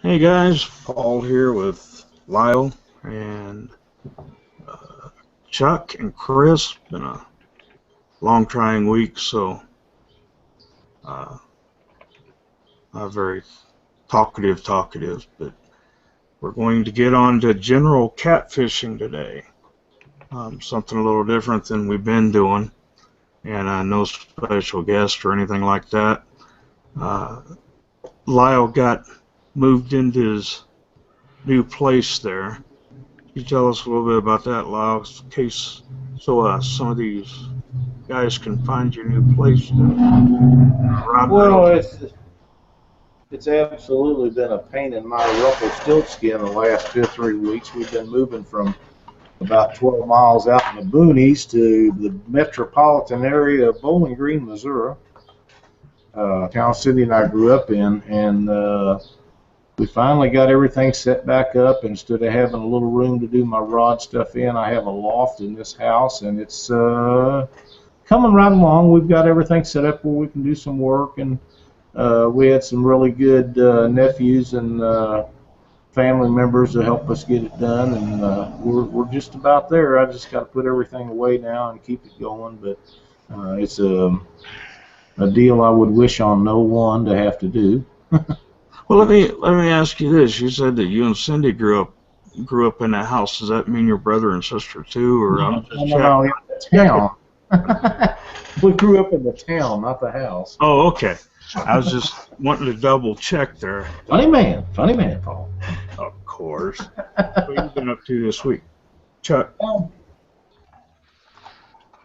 Hey guys, Paul here with Lyle and Chuck and Chris. Been a long trying week, so uh, not very talkative, but we're going to get on to general catfishing today. Something a little different than we've been doing, and no special guest or anything like that. Lyle got moved into his new place there. Can you tell us a little bit about that, Lyle, in case some of these guys can find your new place? Well, it's absolutely been a pain in my Rumpelstiltskin the last 2 or 3 weeks. We've been moving from about 12 miles out in the boonies to the metropolitan area of Bowling Green, Missouri, town city and I grew up in, and we finally got everything set back up. Instead of having a little room to do my rod stuff in, I have a loft in this house, and it's coming right along. We've got everything set up where we can do some work, and we had some really good nephews and family members to help us get it done, and we're just about there. I just got to put everything away now and keep it going, but it's a deal I would wish on no one to have to do. Well, let me ask you this. You said that you and Cindy grew up in that house. Does that mean your brother and sister too, or I'm just No, in the town. We grew up in the town, not the house. Oh, okay. I was just wanting to double check there. Funny man, Paul. Of course. What have you been up to this week, Chuck?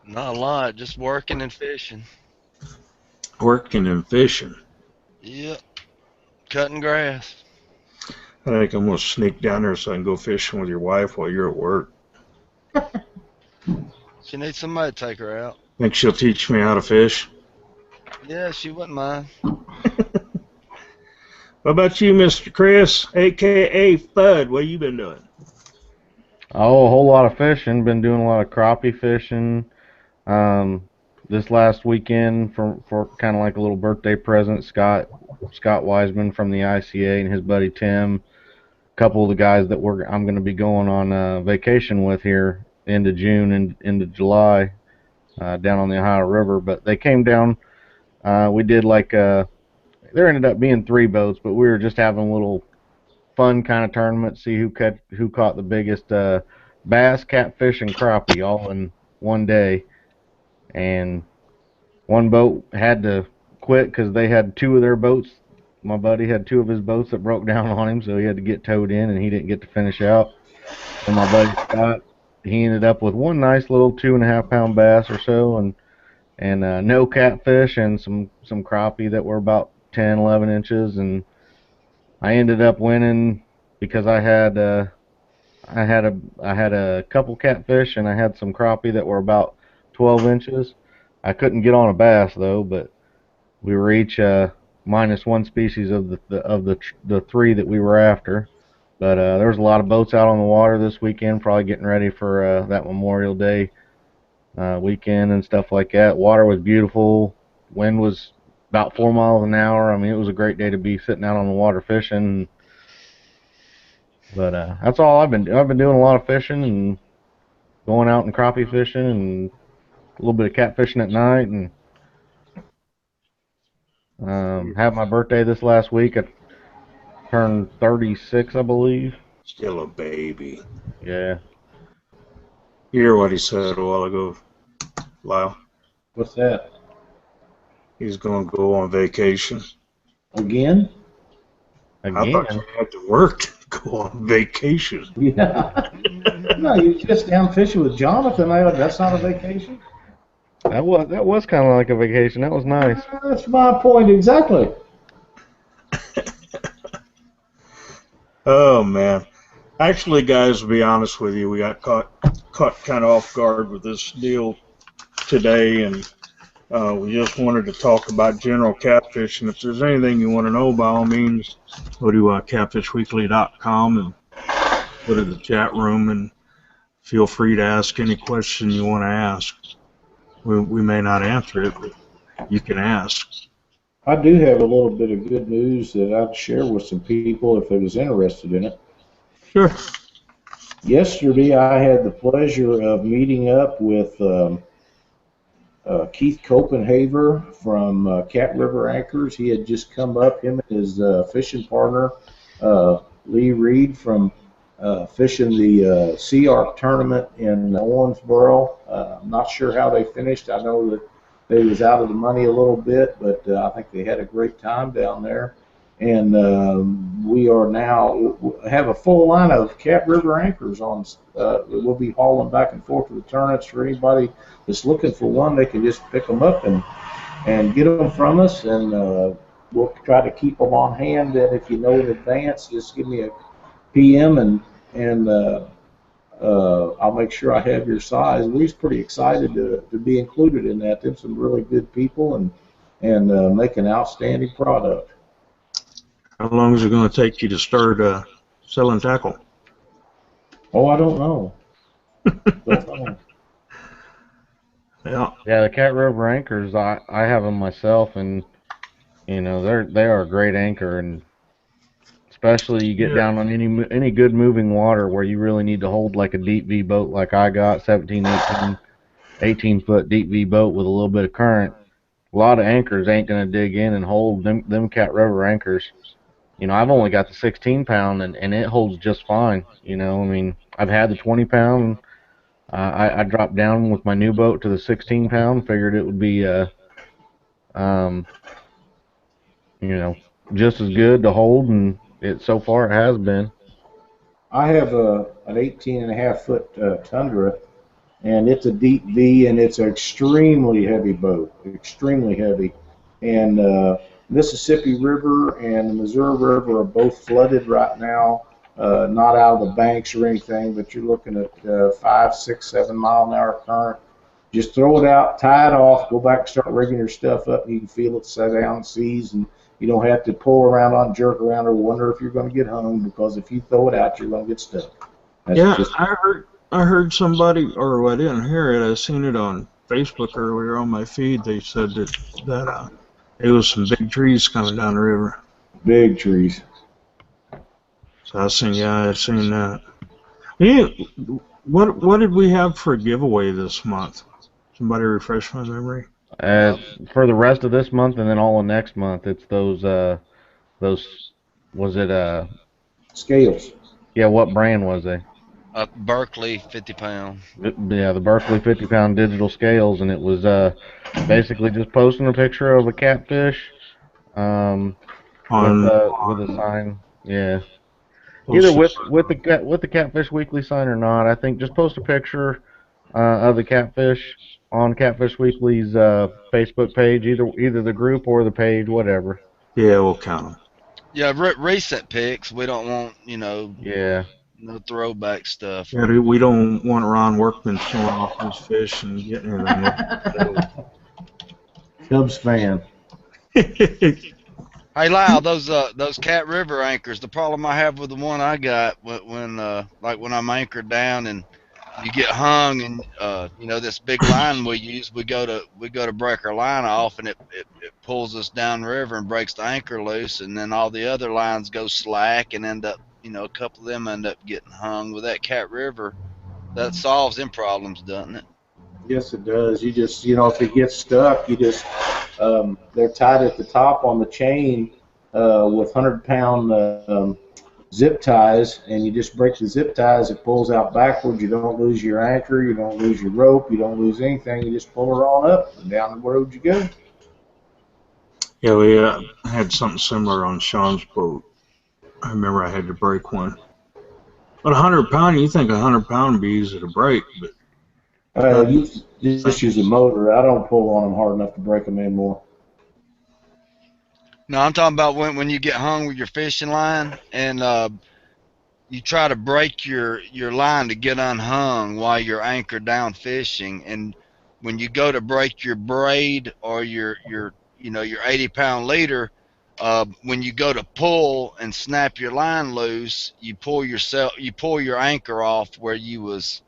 Not a lot, just working and fishing. Working and fishing. Yep. Cutting grass. I think I'm gonna sneak down there so I can go fishing with your wife while you're at work. She needs somebody to take her out. Think she'll teach me how to fish? Yeah, she wouldn't mind. What about you, Mr. Chris, a.k.a. Fudd? What you been doing? Oh, a whole lot of fishing. Been doing a lot of crappie fishing. This last weekend for kind of like a little birthday present, Scott Wiseman from the ICA and his buddy Tim, a couple of the guys that I'm going to be going on vacation with here into June and into July down on the Ohio River. But they came down. We did there ended up being 3 boats, but we were just having a little fun kind of tournament, see who caught the biggest bass, catfish, and crappie all in one day. And one boat had to quit because they had 2 of their boats. My buddy had 2 of his boats that broke down on him, so he had to get towed in, and he didn't get to finish out. And my buddy Scott, he ended up with one nice little 2.5-pound bass or so, and no catfish and some crappie that were about 10, 11 inches. And I ended up winning because I had a couple catfish and I had some crappie that were about 12 inches. I couldn't get on a bass though, but we were each minus 1 species of the 3 that we were after. But there was a lot of boats out on the water this weekend, probably getting ready for that Memorial Day weekend and stuff like that. Water was beautiful. Wind was about 4 miles an hour. I mean, it was a great day to be sitting out on the water fishing. But that's all I've been doing. I've been doing a lot of fishing and going out and crappie fishing and a little bit of catfishing at night, and had my birthday this last week. I turned 36, I believe. Still a baby. Yeah. You hear what he said a while ago, Lyle? What's that? He's going to go on vacation. Again? I thought you had to work to go on vacation. Yeah. No, you're just down fishing with Jonathan. That's not a vacation. That was kind of like a vacation. That was nice. That's my point exactly. Oh man, actually, guys, to be honest with you, we got caught kind of off guard with this deal today, and we just wanted to talk about general catfish. And if there's anything you want to know, by all means, go to catfishweekly.com and go to the chat room, and feel free to ask any question you want to ask. We may not answer it, but you can ask. I do have a little bit of good news that I'd share with some people if they was interested in it. Sure. Yesterday, I had the pleasure of meeting up with Keith Copenhaver from Cat River Anchors. He had just come up, him and his fishing partner, Lee Reed, from fishing the Sea Arc tournament in Owensboro. I'm not sure how they finished. I know that they was out of the money a little bit, but I think they had a great time down there. And we are now have a full line of Cat River Anchors on. We'll be hauling back and forth to the tournaments for anybody that's looking for one. They can just pick them up and get them from us, and we'll try to keep them on hand. And if you know in advance, just give me a PM, and I'll make sure I have your size. We're pretty excited to be included in that. There's some really good people and make an outstanding product. How long is it going to take you to start selling tackle? Oh, I don't know. Don't know. Yeah. Yeah, the Cat River anchors, I have them myself, and they are a great anchor, and especially you get Yeah. down on any good moving water where you really need to hold like a deep V boat like I got, 17, 18 foot deep V boat with a little bit of current. A lot of anchors ain't gonna dig in and hold them Cat River anchors. I've only got the 16 pound, and it holds just fine. I mean, I've had the 20 pound. I dropped down with my new boat to the 16 pound. Figured it would be um, you know, just as good to hold, and it so far it has been. I have an 18 and a half foot Tundra, and it's a deep V, and it's an extremely heavy boat, extremely heavy. And Mississippi River and the Missouri River are both flooded right now. Not out of the banks or anything, but you're looking at 5, 6, 7 mile an hour current. Just throw it out, tie it off, go back and start rigging your stuff up, and you can feel it set down, seize, and you don't have to pull around on, jerk around, or wonder if you're going to get hung, because if you throw it out, you're going to get stuck. That's Yeah, just I heard somebody, or I didn't hear it. I seen it on Facebook earlier on my feed. They said that there was some big trees coming down the river. big trees. So I seen that. Yeah, what did we have for a giveaway this month? Somebody refresh my memory. Uh, Uh, for the rest of this month and then all of next month, it's those was it Scales. yeah, what brand was they? Berkeley 50 pound. Yeah, the Berkeley 50 pound digital scales, and it was basically just posting a picture of a catfish um On with a sign. Yeah. Either posted. with the Catfish Weekly sign or not. I think just post a picture of the catfish on Catfish Weekly's Facebook page, either the group or the page, whatever. Yeah, we'll count them. Yeah, recent pics. We don't want Yeah. no throwback stuff Yeah, or we don't want Ron Workman showing off his fish and getting anything with Cubs fan. it. Hey Lyle, those Cat River anchors. The problem I have with the one I got when I'm anchored down and you get hung, and this big line we use, we go to break our line off, and it pulls us down river and breaks the anchor loose, and then all the other lines go slack and end up, a couple of them end up getting hung. With that Cat River, that solves them problems, doesn't it? Yes, it does. You just, if it gets stuck, they're tied at the top on the chain with 100-pound zip ties, and you just break the zip ties. It pulls out backwards. You don't lose your anchor. You don't lose your rope. You don't lose anything. You just pull her on up, and down the road you go. Yeah, we had something similar on Sean's boat. I remember I had to break one. But 100 pound, you think 100 pound would be easy to break, but not. You just use a motor. I don't pull on them hard enough to break them anymore. No, I'm talking about when you get hung with your fishing line, and you try to break your line to get unhung while you're anchored down fishing, and when you go to break your braid or your 80-pound leader, when you go to pull and snap your line loose, you pull your anchor off where you was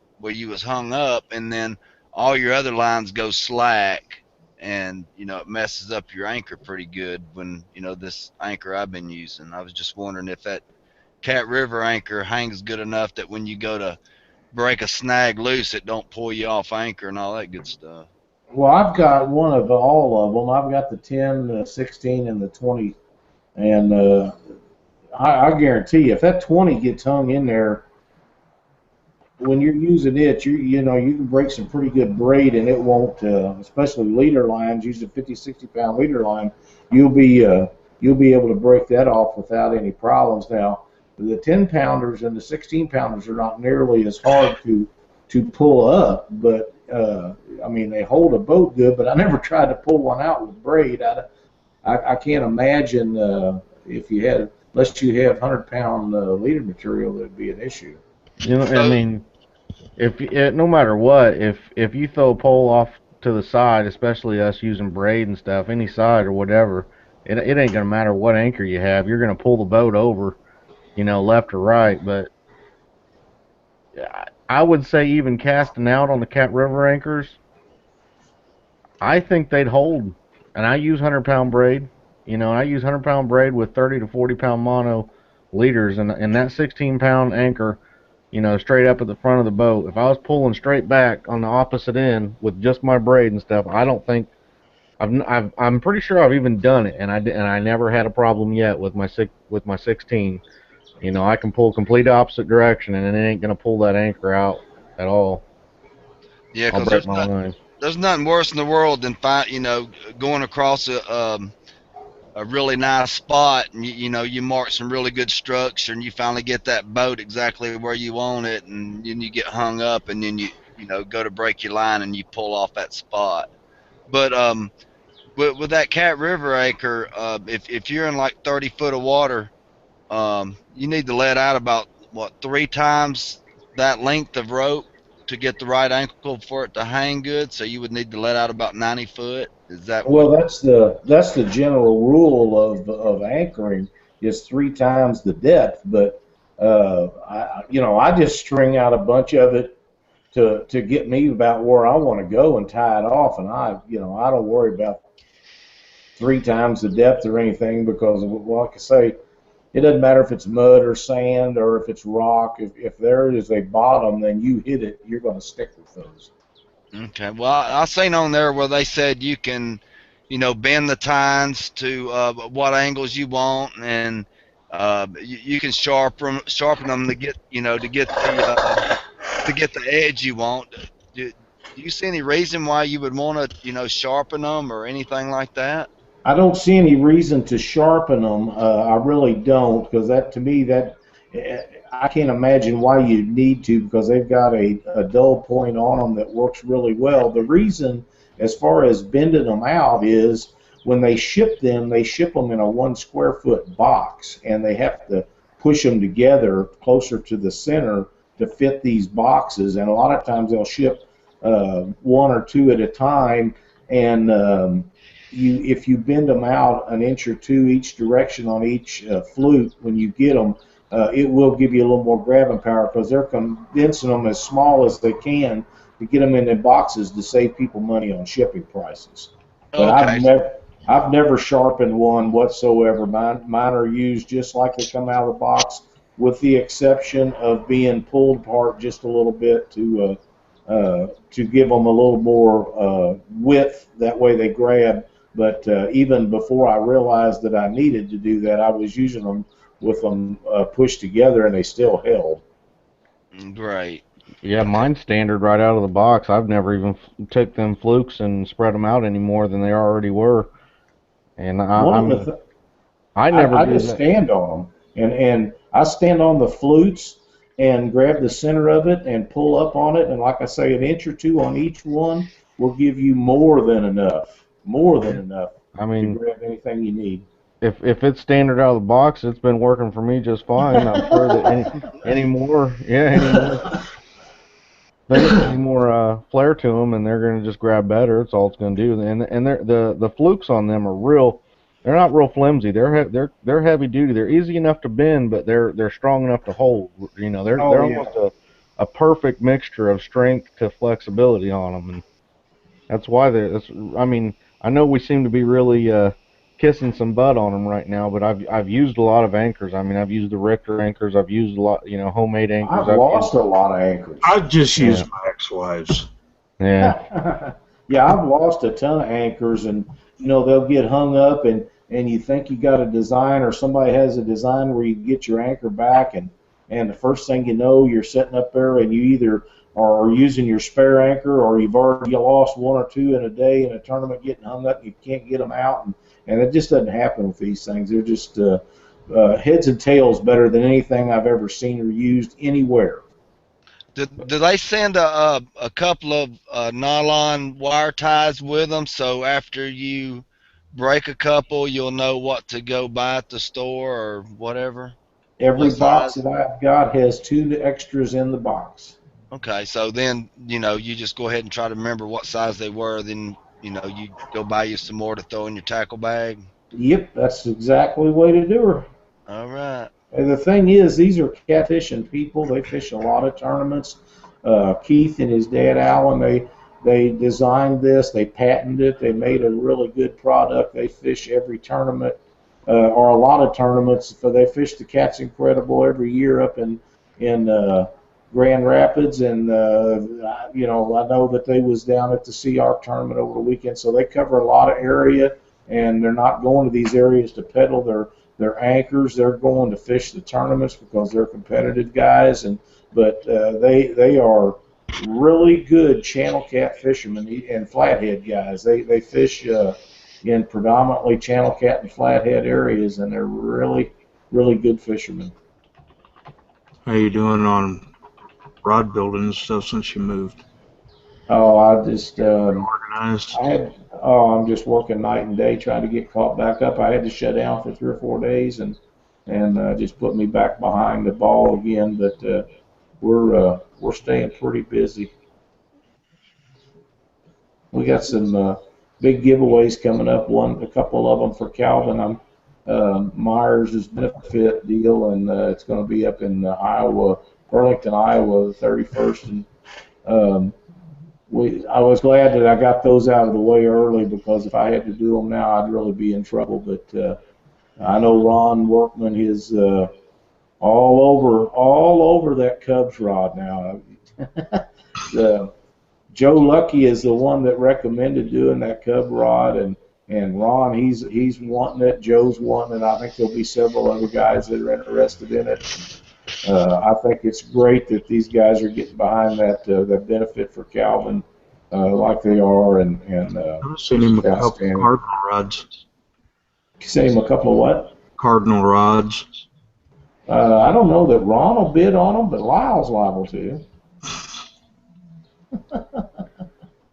hung up, and then all your other lines go slack, and it messes up your anchor pretty good when this anchor I've been using. I was just wondering if that Cat River anchor hangs good enough that when you go to break a snag loose, it don't pull you off anchor and all that good stuff. Well, I've got one of all of them. I've got the 10, the 16, and the 20. And I guarantee you, if that 20 gets hung in there, when you're using it, you can break some pretty good braid, and it won't, especially leader lines, using 50, 60-pound leader line, you'll be able to break that off without any problems. Now, the 10-pounders and the 16-pounders are not nearly as hard to pull up, but I mean, they hold a boat good, but I never tried to pull one out with braid. I can't imagine if you had, unless you have 100-pound leader material, that'd be an issue. I mean, no matter what, if you throw a pole off to the side, especially us using braid and stuff, any side or whatever, it ain't gonna matter what anchor you have. You're gonna pull the boat over, left or right. But I would say even casting out on the Cat River anchors, I think they'd hold. And I use 100-pound braid. I use 100-pound braid with 30 to 40-pound mono leaders, and that 16-pound anchor, straight up at the front of the boat. If I was pulling straight back on the opposite end with just my braid and stuff, I don't think I'm pretty sure I've even done it, and I never had a problem yet with my 16. I can pull complete opposite direction, and it ain't gonna pull that anchor out at all. Yeah, I'll because break my line. there's nothing worse in the world than going across a really nice spot, and you mark some really good structure, and you finally get that boat exactly where you want it, and then you get hung up, and then you go to break your line and you pull off that spot. But with that Cat River anchor, if you're in like 30 foot of water, you need to let out about what 3 times that length of rope to get the right ankle for it to hang good. So you would need to let out about 90 foot. Is that what? Well, that's the general rule of anchoring is 3 times the depth. But I just string out a bunch of it to get me about where I want to go and tie it off, and I don't worry about 3 times the depth or anything because, well, like I say, it doesn't matter if it's mud or sand or if it's rock. If there is a bottom, then you hit it, you're going to stick with those. Okay. Well, I seen on there where they said you can, bend the tines to what angles you want, and you can sharpen them to get, to get the edge you want. Do you see any reason why you would want to, sharpen them or anything like that? I don't see any reason to sharpen them. I really don't, because that to me I can't imagine why you need to, because they've got a dull point on them that works really well. The reason, as far as bending them out, is when they ship them in a 1 square foot box, and they have to push them together closer to the center to fit these boxes. And a lot of times they'll ship 1 or 2 at a time, and if you bend them out an inch or 2 each direction on each flute when you get them, it will give you a little more grabbing power, because they're condensing them as small as they can to get them in the boxes to save people money on shipping prices. But Okay. I've never sharpened one whatsoever. Mine are used just like they come out of the box, with the exception of being pulled apart just a little bit to give them a little more width. That way they grab. But even before I realized that I needed to do that, I was using them with them pushed together, and they still held. Great. Yeah, mine's standard right out of the box. I've never even took them flukes and spread them out any more than they already were. And One I of the mean, I never I do just that. stand on them, and I stand on the flutes and grab the center of it and pull up on it, and like I say, an inch or 2 on each one will give you more than enough I to mean, grab anything you need. if it's standard out of the box, it's been working for me just fine. I'm sure that any more, yeah, any more flair to them, and they're gonna just grab better. It's all it's gonna do. And the flukes on them are real. They're not real flimsy. They're heavy duty. They're easy enough to bend, but they're strong enough to hold. Oh They're yeah. almost a perfect mixture of strength to flexibility on them, and that's why they're. I mean, I know we seem to be really kissing some butt on them right now, but I've used a lot of anchors. I mean, I've used the Richter anchors. I've used a lot, homemade anchors. I've I've used, lost a lot of anchors. I just yeah, use my ex-wives. yeah, Yeah, I've lost a ton of anchors, and they'll get hung up, and you think you got a design, or somebody has a design where you get your anchor back, and the first thing you know, you're sitting up there, and you either are using your spare anchor, or you've already lost one or two in a day in a tournament getting hung up, and you can't get them out, and it just doesn't happen with these things. They're just heads and tails better than anything I've ever seen or used anywhere. Do they send a couple of nylon wire ties with them, so after you break a couple, you'll know what to go buy at the store or whatever? Every What box size? that I've got has two extras in the box. Okay, so then you just go ahead and try to remember what size they were. Then you go buy you some more to throw in your tackle bag. Yep, that's exactly the way to do her. All right. And the thing is, these are catfishing people. They fish a lot of tournaments. Keith and his dad Alan, they designed this. They patented it. They made a really good product. They fish every tournament, or a lot of tournaments. So they fish the Cat's Incredible every year up in Grand Rapids, and I know that they was down at the Sea Arc tournament over the weekend. So they cover a lot of area, and they're not going to these areas to peddle their anchors. They're going to fish the tournaments because they're competitive guys, but they are really good channel cat fishermen and flathead guys. They fish in predominantly channel cat and flathead areas, and they're really good fishermen. How you doing on rod building and stuff since you moved? Oh, I just Organized? I'm just working night and day trying to get caught back up. I had to shut down for 3 or 4 days and just put me back behind the ball again. But we're staying pretty busy. We got some big giveaways coming up. A couple of them for Calvin. I'm Myers' benefit deal, and it's going to be up in Iowa, Burlington, Iowa, the 31st. And um, I was glad that I got those out of the way early, because if I had to do them now, I'd really be in trouble. But I know Ron Workman is all over that Cubs rod now. the Joe Lucky is the one that recommended doing that Cub rod, and Ron, he's wanting it. Joe's wanting it. I think there'll be several other guys that are interested in it. I think it's great that these guys are getting behind that benefit for Calvin, like they are, and I've seen it's him a just couple outstanding. cardinal rods. Send him a couple of what? Cardinal rods. I don't know that Ron will bid on them, but Lyle's liable to.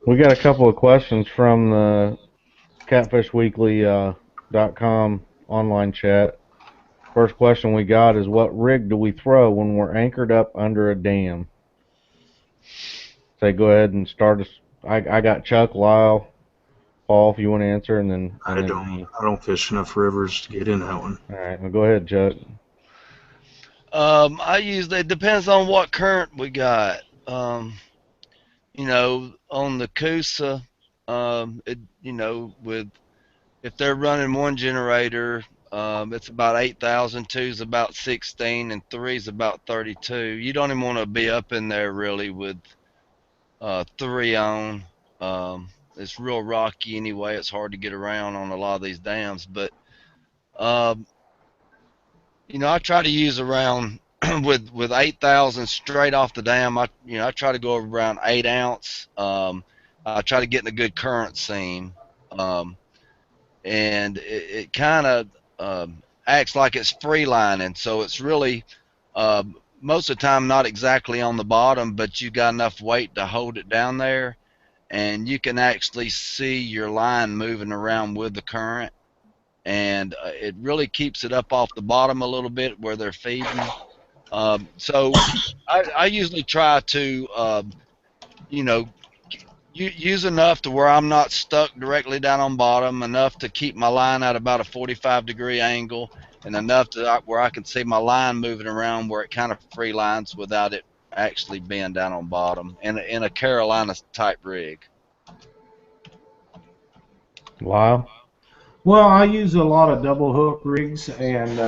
We got a couple of questions from the catfishweekly.com online chat. First question we got is, what rig do we throw when we're anchored up under a dam? Say, go ahead and start us. I got Chuck, Lyle, Paul, if you want to answer, and then me. I don't fish enough rivers to get in that one. All right, well, go ahead, Chuck. It depends on what current we got. On the Coosa, with if they're running one generator, it's about 8,000. Two's about 16, and three's about 32. You don't even want to be up in there really with three on. It's real rocky anyway. It's hard to get around on a lot of these dams, but um, I try to use around with 8,000 straight off the dam. I try to go around 8 ounce. I try to get in a good current seam, and it kind of acts like it's free lining. So it's really uh, most of the time not exactly on the bottom, but you got enough weight to hold it down there, and you can actually see your line moving around with the current, and it really keeps it up off the bottom a little bit where they're feeding. So I usually try to, you know, use enough to where I'm not stuck directly down on bottom, enough to keep my line at about a 45-degree angle, and enough to where I can see my line moving around where it kind of free lines without it actually being down on bottom in a Carolina type rig. Lyle? Well, I use a lot of double hook rigs, and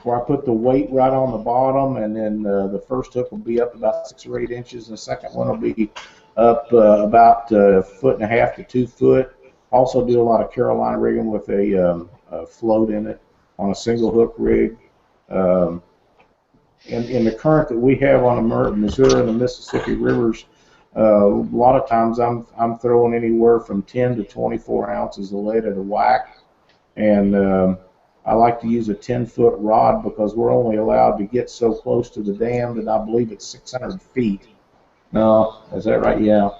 where I put the weight right on the bottom, and then the first hook will be up about 6 or 8 inches, and the second one will be up about a foot and a half to 2 foot. Also do a lot of Carolina rigging with a float in it on a single hook rig. Um, in the current that we have on the Missouri and the Mississippi rivers, a lot of times I'm throwing anywhere from 10 to 24 ounces of lead at a whack, and I like to use a 10-foot rod because we're only allowed to get so close to the dam that I believe it's 600 feet. No, is that right? Yeah.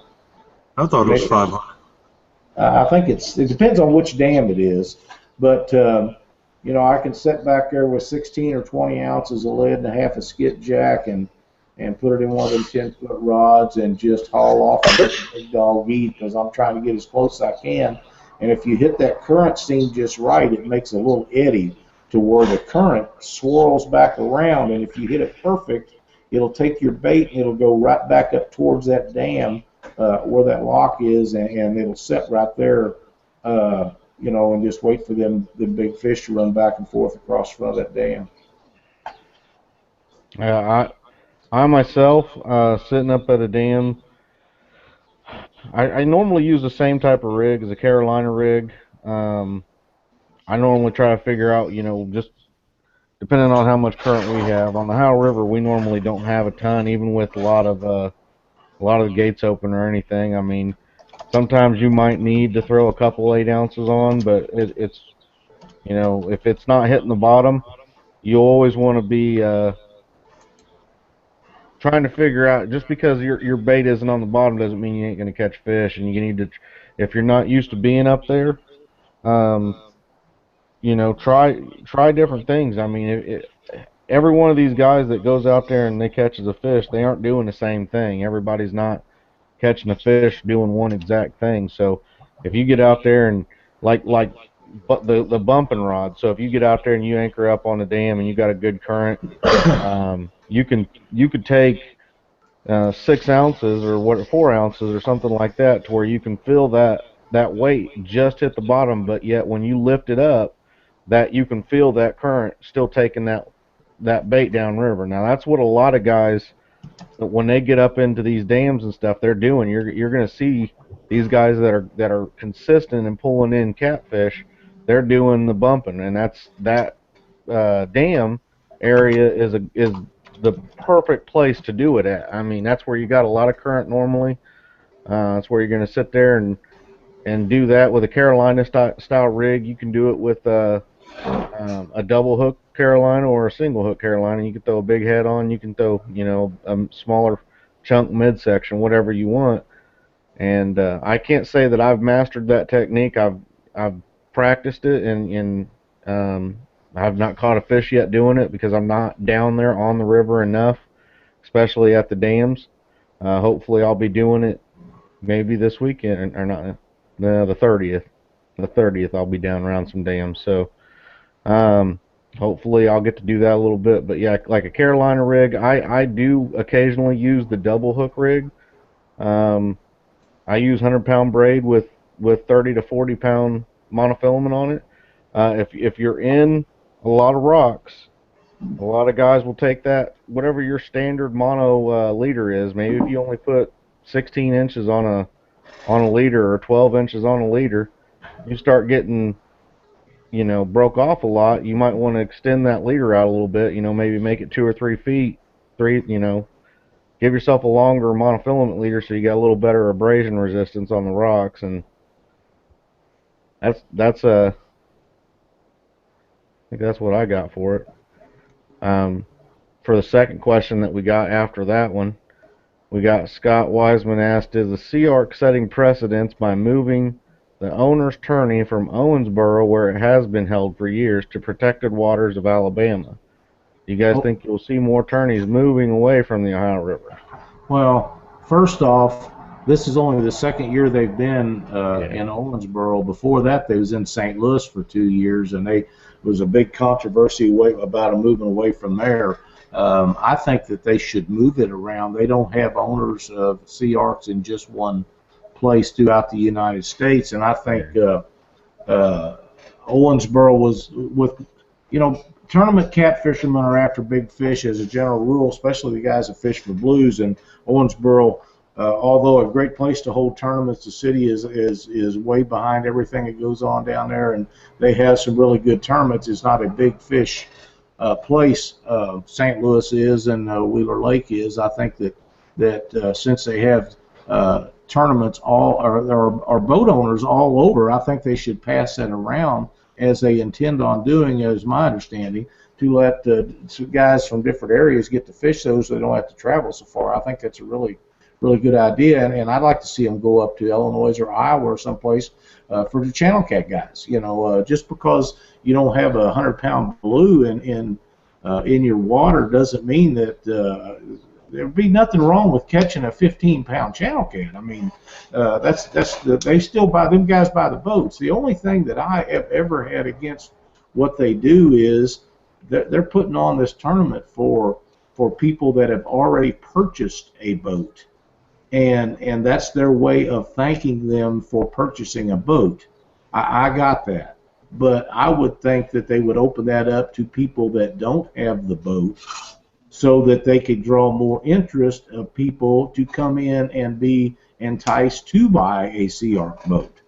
I thought it was 500. I think it depends on which dam it is, but I can sit back there with 16 or 20 ounces of lead and a half a skipjack and put it in one of them 10-foot rods and just haul off a big dog eat because I'm trying to get as close as I can. And if you hit that current seam just right, it makes a little eddy to where the current swirls back around, and if you hit it perfect, it'll take your bait and it'll go right back up towards that dam where that lock is, and it'll sit right there, and just wait for the big fish to run back and forth across the front of that dam. I myself, sitting up at a dam, I normally use the same type of rig as a Carolina rig. Um, I normally try to figure out, just depending on how much current we have. On the Ohio River, we normally don't have a ton, even with a lot of the gates open or anything. I mean, sometimes you might need to throw a couple 8 ounces on, but it's if it's not hitting the bottom, you always want to be trying to figure out. Just because your bait isn't on the bottom doesn't mean you ain't going to catch fish, and you need to, if you're not used to being up there, um, try different things. I mean, every one of these guys that goes out there and they catches a fish, they aren't doing the same thing. Everybody's not catching a fish doing one exact thing. So if you get out there and but the bumping rod. So if you get out there and you anchor up on the dam and you got a good current, you could take 6 ounces or 4 ounces or something like that to where you can feel that weight just hit the bottom, but yet when you lift it up, that you can feel that current still taking that bait down river. Now that's what a lot of guys, when they get up into these dams and stuff, they're doing. You're going to see these guys that are consistent in pulling in catfish. They're doing the bumping, and that dam area is the perfect place to do it at. I mean, that's where you got a lot of current normally. That's where you're going to sit there and do that with a Carolina style rig. You can do it with a double hook Carolina or a single hook Carolina. You can throw a big head on. You can throw a smaller chunk midsection, whatever you want. And I can't say that I've mastered that technique. I've practiced it, and I've not caught a fish yet doing it because I'm not down there on the river enough, especially at the dams. Hopefully, I'll be doing it maybe this weekend or not. The 30th. The 30th, I'll be down around some dams. So hopefully I'll get to do that a little bit. But yeah, like a Carolina rig, I do occasionally use the double hook rig. Um, I use 100-pound braid with 30 to 40-pound monofilament on it. If you're in a lot of rocks, a lot of guys will take that, whatever your standard mono leader is. Maybe if you only put 16 inches on a leader or 12 inches on a leader, you start getting broke off a lot. You might want to extend that leader out a little bit. Maybe make it 2 or 3 feet. Give yourself a longer monofilament leader so you got a little better abrasion resistance on the rocks, and I think that's what I got for it. For the second question that we got after that one, we got Scott Wiseman asked, is the Sea Ark setting precedence by moving the owner's tourney from Owensboro, where it has been held for years, to protected waters of Alabama? Do you guys think you'll see more tourneys moving away from the Ohio River? Well, first off, this is only the second year they've been in Owensboro. Before that, they was in St. Louis for 2 years, and there was a big controversy about them moving away from there. I think that they should move it around. They don't have owners of Sea Arks in just one place throughout the United States, and I think uh, Owensboro was with, tournament catfishermen are after big fish as a general rule, especially the guys that fish for blues. And Owensboro, although a great place to hold tournaments, the city is way behind everything that goes on down there, and they have some really good tournaments. It's not a big fish place. St. Louis is, and Wheeler Lake is. I think that since they have tournaments or boat owners all over, I think they should pass that around as they intend on doing, as my understanding, to let guys from different areas get to fish those so they don't have to travel so far. I think that's a really, really good idea, and I'd like to see them go up to Illinois or Iowa or someplace for the channel cat guys. Just because you don't have a 100-pound blue in your water doesn't mean that there'd be nothing wrong with catching a 15-pound channel cat. I mean, they still buy, them guys buy the boats. The only thing that I have ever had against what they do is they're putting on this tournament for people that have already purchased a boat, and that's their way of thanking them for purchasing a boat. I got that, but I would think that they would open that up to people that don't have the boat, so that they could draw more interest of people to come in and be enticed to buy a Sea Ark boat.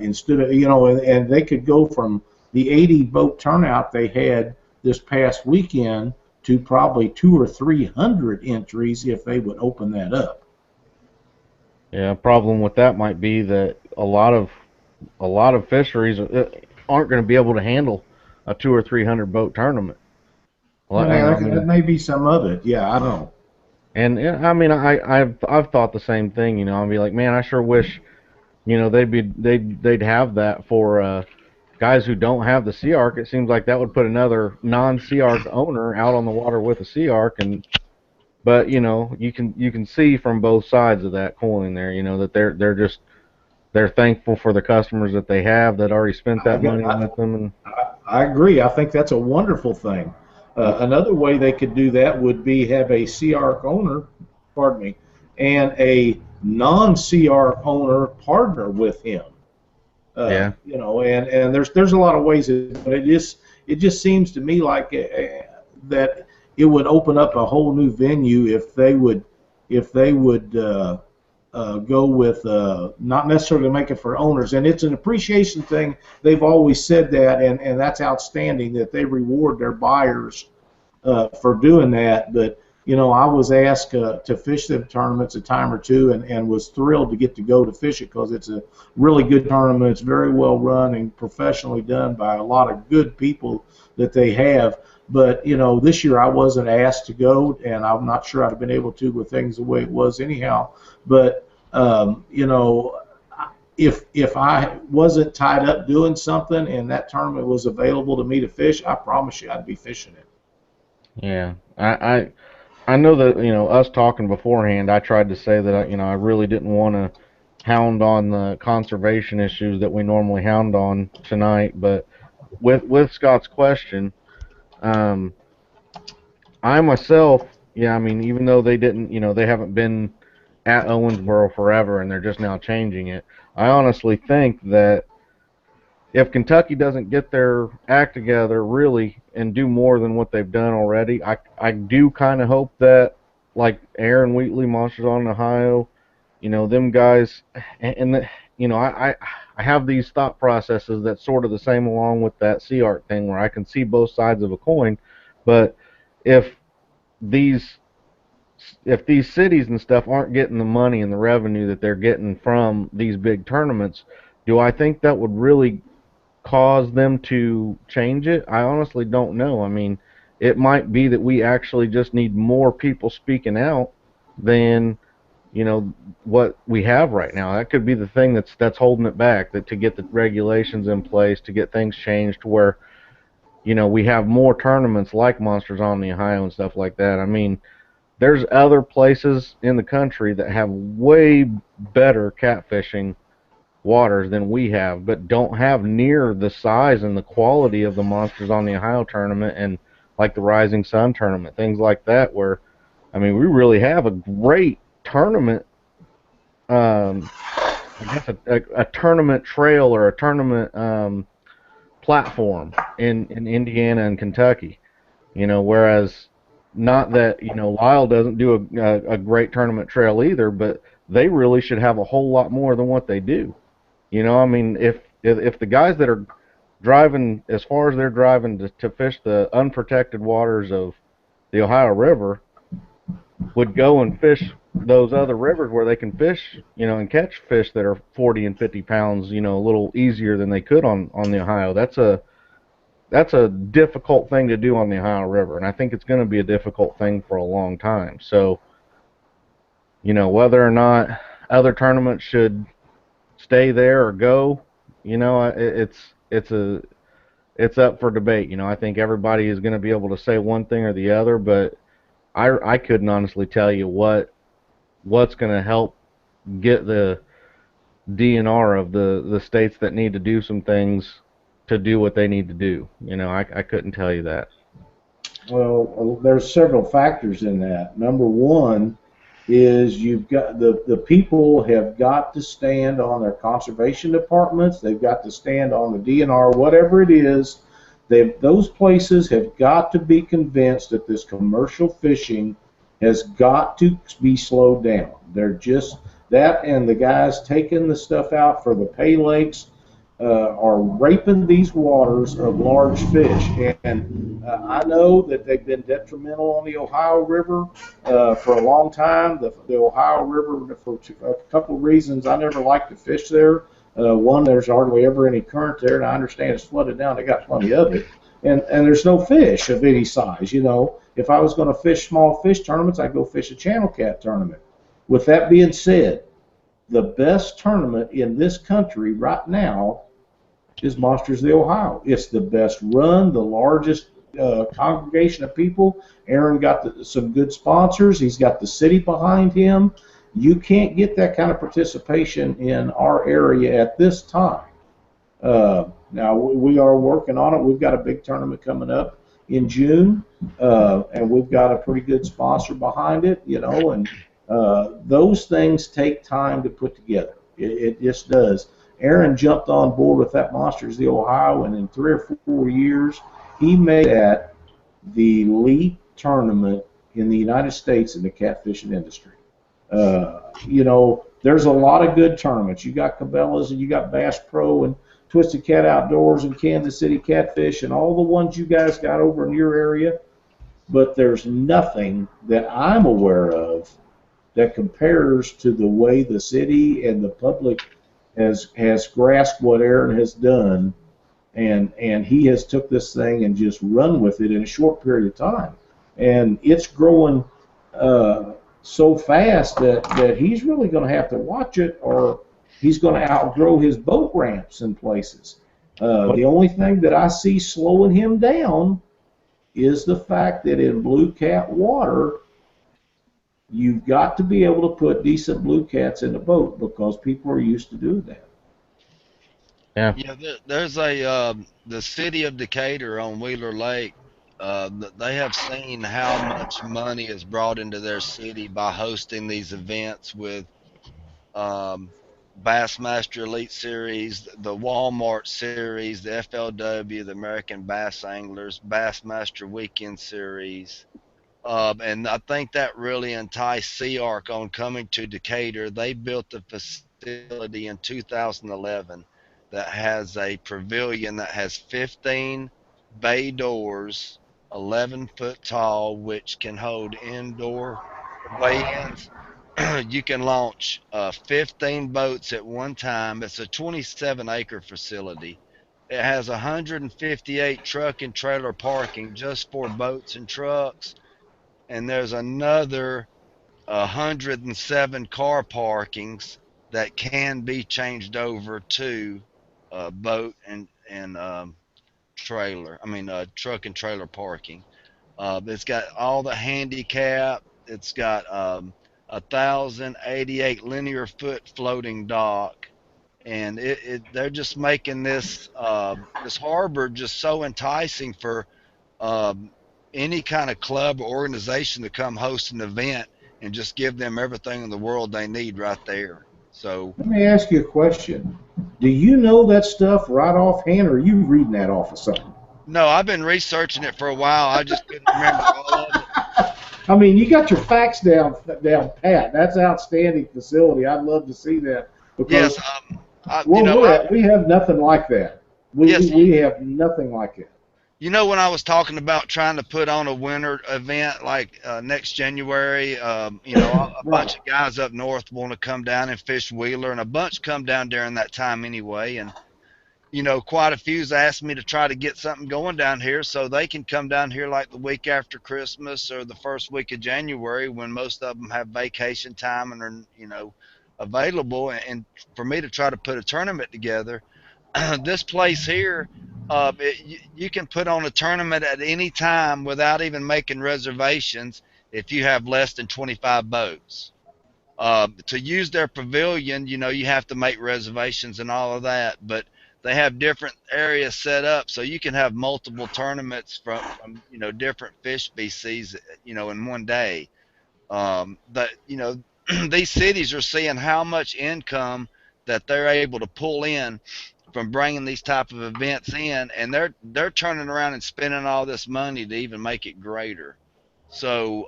Instead of, and they could go from the 80 boat turnout they had this past weekend to probably 200 or 300 entries if they would open that up. Yeah, problem with that might be that a lot of fisheries aren't going to be able to handle a 200 or 300 boat tournament. Well, and Yeah, I that mean, may be some of it. Yeah, I know. and yeah, I mean, I've thought the same thing. I'd be like, man, I sure wish, they'd have that for guys who don't have the Sea Ark. It seems like that would put another non-Sea Ark owner out on the water with a Sea Ark, and but you can see from both sides of that coin there, that they're thankful for the customers that they have that already spent I, that got- money with them, and I agree. I think that's a wonderful thing. Another way they could do that would be have a CR owner, pardon me, and a non-CR owner partner with him. yeah, And there's a lot of ways, but it just seems to me like that it would open up a whole new venue if they would go with not necessarily make it for owners, and it's an appreciation thing. They've always said that, and that's outstanding that they reward their buyers for doing that. But I was asked to fish the tournaments a time or two, and was thrilled to get to go to fish it because it's a really good tournament. It's very well run and professionally done by a lot of good people that they have. But this year I wasn't asked to go, and I'm not sure I'd have been able to with things the way it was anyhow. But if I wasn't tied up doing something and that tournament was available to me to fish, I promise you I'd be fishing it. yeah. I know that us talking beforehand, I tried to say that I really didn't want to hound on the conservation issues that we normally hound on tonight, but with Scott's question, um, I myself, yeah, I mean, even though they didn't, they haven't been at Owensboro forever and they're just now changing it, I honestly think that if Kentucky doesn't get their act together really and do more than what they've done already, I do kind of hope that, like Aaron Wheatley, Monsters on Ohio, them guys, and I have these thought processes that's sort of the same along with that Sea Art thing where I can see both sides of a coin, but if these if these cities and stuff aren't getting the money and the revenue that they're getting from these big tournaments, do I think that would really cause them to change it? I honestly don't know. I mean, it might be that we actually just need more people speaking out than what we have right now. That could be the thing that's holding it back. That to get the regulations in place, to get things changed to where we have more tournaments like Monsters on the Ohio and stuff like that. I mean, there's other places in the country that have way better catfishing waters than we have, but don't have near the size and the quality of the Monsters on the Ohio tournament and like the Rising Sun tournament, things like that, where, I mean, we really have a great tournament I guess a tournament trail or a tournament platform in Indiana and Kentucky. Whereas not that Lyle doesn't do a great tournament trail either, but they really should have a whole lot more than what they do. I mean, if the guys that are driving as far as they're driving to fish the unprotected waters of the Ohio River would go and fish those other rivers where they can fish, and catch fish that are 40 and 50 pounds, a little easier than they could on the Ohio. That's a difficult thing to do on the Ohio River, and I think it's going to be a difficult thing for a long time. So, whether or not other tournaments should stay there or go, it's up for debate. I think everybody is going to be able to say one thing or the other, but I couldn't honestly tell you what's going to help get the DNR of the states that need to do some things to do what they need to do. I couldn't tell you that. Well, there's several factors in that. Number one is you've got the people have got to stand on their conservation departments. They've got to stand on the DNR, whatever it is. Those places have got to be convinced that this commercial fishing has got to be slowed down. They're just that, and the guys taking the stuff out for the pay lakes are raping these waters of large fish. And I know that they've been detrimental on the Ohio River for a long time. The Ohio River, for a couple of reasons, I never liked to fish there. One, there's hardly ever any current there, and I understand it's flooded down. They got plenty of it. And there's no fish of any size. If I was going to fish small fish tournaments, I'd go fish a channel cat tournament. With that being said, the best tournament in this country right now is Monsters of the Ohio. It's the best run, the largest congregation of people. Aaron got some good sponsors. He's got the city behind him. You can't get that kind of participation in our area at this time. Now, we are working on it. We've got a big tournament coming up in June, and we've got a pretty good sponsor behind it, and those things take time to put together. It just does. Aaron jumped on board with that Monsters of the Ohio, and in 3 or 4 years, he made that the elite tournament in the United States in the catfishing industry. There's a lot of good tournaments. You got Cabela's and you got Bass Pro and Twisted Cat Outdoors and Kansas City Catfish and all the ones you guys got over in your area, but there's nothing that I'm aware of that compares to the way the city and the public has grasped what Aaron has done, and he has took this thing and just run with it in a short period of time, and it's growing so fast that he's really going to have to watch it, or he's going to outgrow his boat ramps in places. The only thing that I see slowing him down is the fact that in blue cat water, you've got to be able to put decent blue cats in the boat because people are used to doing that. Yeah. Yeah, there's the city of Decatur on Wheeler Lake. They have seen how much money is brought into their city by hosting these events with um, Bassmaster Elite Series, the Walmart Series, the FLW, the American Bass Anglers, Bassmaster Weekend Series. And I think that really enticed Sea Arc on coming to Decatur. They built a facility in 2011 that has a pavilion that has 15 bay doors, 11 foot tall, which can hold indoor weigh-ins. You can launch 15 boats at one time. It's a 27-acre facility. It has 158 truck and trailer parking just for boats and trucks, and there's another 107 car parkings that can be changed over to boat and trailer. I mean, truck and trailer parking. It's got all the handicap. It's got 1,088 linear foot floating dock, and they're just making this harbor just so enticing for um, any kind of club or organization to come host an event and just give them everything in the world they need right there. So let me ask you a question. Do you know that stuff right offhand, or are you reading that off of something? no, I've been researching it for a while. I just couldn't remember all of it. I mean, you got your facts down pat. That's outstanding facility. I'd love to see that because Yes, you where know, we're at, we have nothing like that. yes, We have nothing like that. you know, when I was talking about trying to put on a winter event like next January, you know, a bunch Right. of guys up north want to come down and fish Wheeler, and a bunch come down during that time anyway. And you know, quite a few's asked me to try to get something going down here so they can come down here like the week after Christmas or the first week of January when most of them have vacation time and are, you know, available. And for me to try to put a tournament together, this place here, you can put on a tournament at any time without even making reservations if you have less than 25 boats. To use their pavilion, you know, you have to make reservations and all of that, but they have different areas set up so you can have multiple tournaments from you know, different fish species, you know, in one day. That, you know, these cities are seeing how much income that they're able to pull in from bringing these type of events in, and they're turning around and spending all this money to even make it greater. So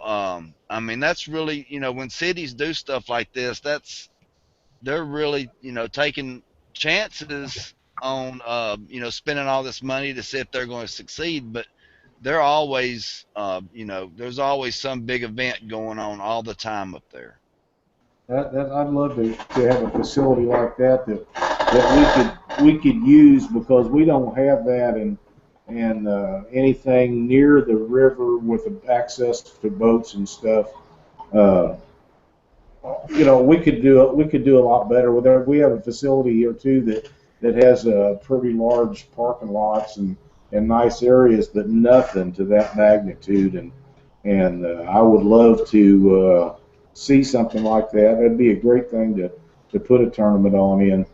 I mean, that's really, you know, when cities do stuff like this, that's, they're really, you know, taking chances on you know, spending all this money to see if they're going to succeed. But they're always you know, there's always some big event going on all the time up there. I'd love to have a facility like that we could use because we don't have that and anything near the river with access to boats and stuff. Uh, you know, we could do a lot better with it. We have a facility here too that has pretty large parking lots and nice areas, but nothing to that magnitude. And I would love to see something like that. That'd be a great thing to put a tournament on in.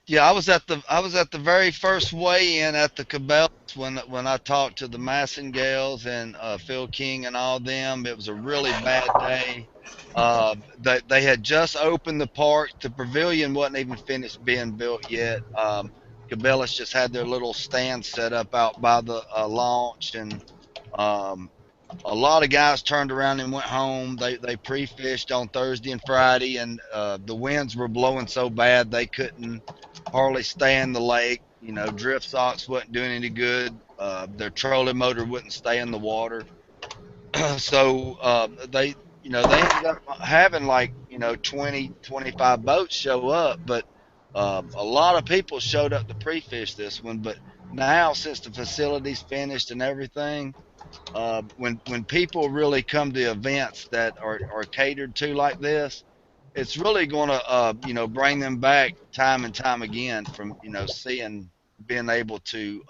Yeah, I was at the very first weigh-in at the Cabela's when I talked to the Massengales and Phil King and all them. It was a really bad day. They had just opened the park. The pavilion wasn't even finished being built yet. Cabela's just had their little stand set up out by the launch, and um, a lot of guys turned around and went home. They pre-fished on Thursday and Friday, and the winds were blowing so bad they couldn't hardly stay in the lake. You know, drift socks wasn't doing any good. Their trolling motor wouldn't stay in the water. So they, you know, they ended up having like, you know, 20, 25 boats show up, but a lot of people showed up to pre-fish this one. But now, since the facility's finished and everything, when people really come to events that are catered to like this, it's really going to you know, bring them back time and time again from, you know, seeing, being able to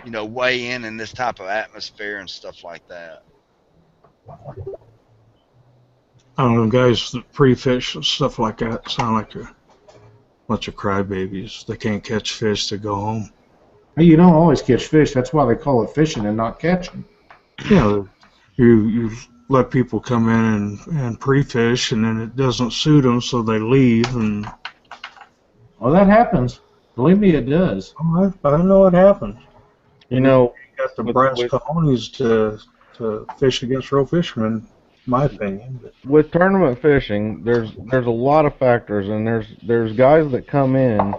you know, weigh in this type of atmosphere and stuff like that. I don't know, guys that pre-fish and stuff like that sound like a bunch of crybabies. They can't catch fish to go home. Hey, you don't always catch fish. That's why they call it fishing and not catching. You know, you let people come in and pre-fish, and then it doesn't suit them, so they leave. And Well, that happens. Believe me, it does. I know it happens. You And you know, got the with brass with cojones to fish against real fishermen, in my opinion. But with tournament fishing, there's a lot of factors, and there's guys that come in,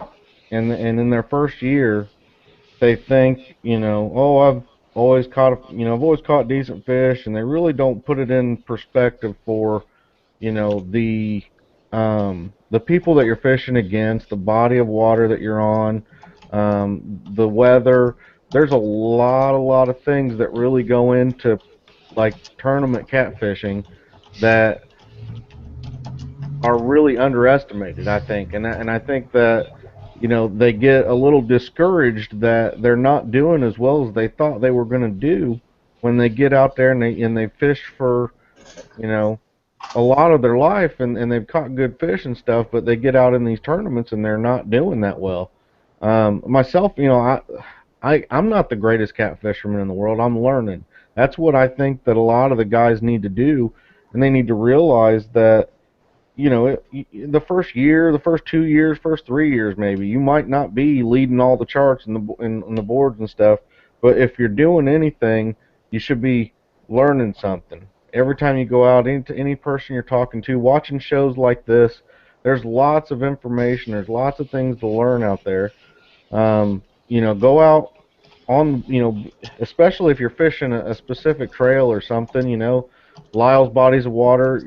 and in their first year, they think, you know, oh, I've always caught decent fish, and they really don't put it in perspective for, you know, the people that you're fishing against, the body of water that you're on, the weather. There's a lot of things that really go into like tournament catfishing that are really underestimated, I think. And I think that, you know, they get a little discouraged that they're not doing as well as they thought they were going to do when they get out there and they fish for, you know, a lot of their life, and they've caught good fish and stuff, but they get out in these tournaments and they're not doing that well. Myself, you know, I'm not the greatest catfisherman in the world. I'm learning. That's what I think that a lot of the guys need to do, and they need to realize that the first year, the first 2 years, first 3 years, maybe you might not be leading all the charts and the boards and stuff. But if you're doing anything, you should be learning something every time you go out. Any person you're talking to, watching shows like this, there's lots of information. There's lots of things to learn out there. Go out on, especially if you're fishing a specific trail or something, Lyle's bodies of water,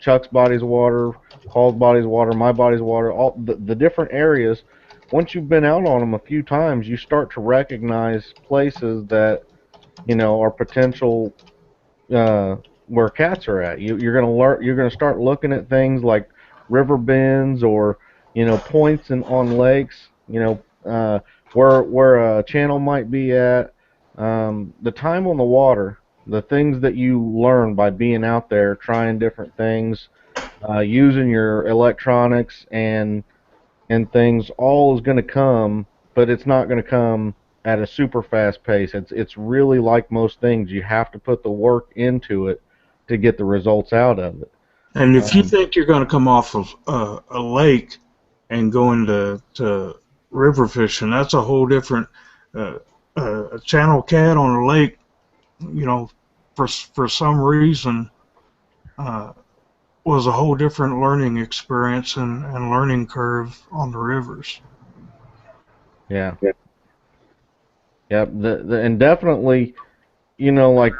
Chuck's bodies of water, Paul's bodies of water, my bodies of water, all the different areas. Once you've been out on them a few times, you start to recognize places that, are potential where cats are at. You're going to learn. You're going to start looking at things like river bends or points on lakes. Where a channel might be at. The time on the water, the things that you learn by being out there, trying different things, using your electronics and things, all is going to come, but it's not going to come at a super fast pace. It's really like most things. You have to put the work into it to get the results out of it. And if you think you're going to come off of a lake and go into river fishing, that's a whole different. A channel cat on a lake, for some reason, uh, was a whole different learning experience and learning curve on the rivers. Yeah. Yep. And definitely, like,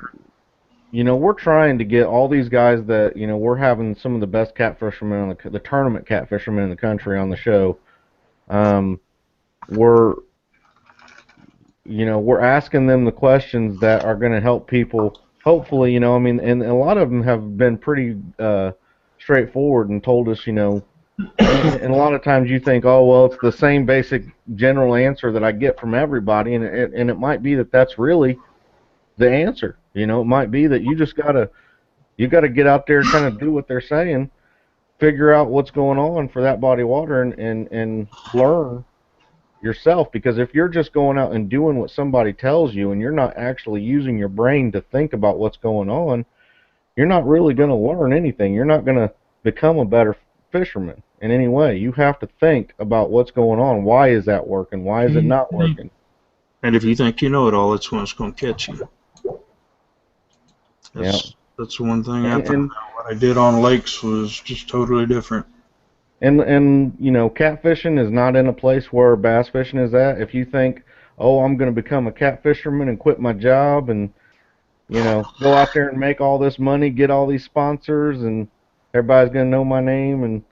we're trying to get all these guys that, we're having some of the best catfishermen on the tournament catfishermen in the country on the show. We're we're asking them the questions that are going to help people. Hopefully, I mean, and a lot of them have been pretty straightforward and told us, and a lot of times you think, oh, well, it's the same basic general answer that I get from everybody, and it might be that that's really the answer. It might be that you gotta get out there and kind of do what they're saying, figure out what's going on for that body of water, and learn yourself. Because if you're just going out and doing what somebody tells you and you're not actually using your brain to think about what's going on, you're not really going to learn anything. You're not going to become a better fisherman in any way. You have to think about what's going on. Why is that working? Why is it not working? And if you think you know it all, that's when it's going to catch you. That's one thing I found out. What I did on lakes was just totally different. And catfishing is not in a place where bass fishing is at. If you think, oh, I'm going to become a catfisherman and quit my job and go out there and make all this money, get all these sponsors, and everybody's going to know my name, and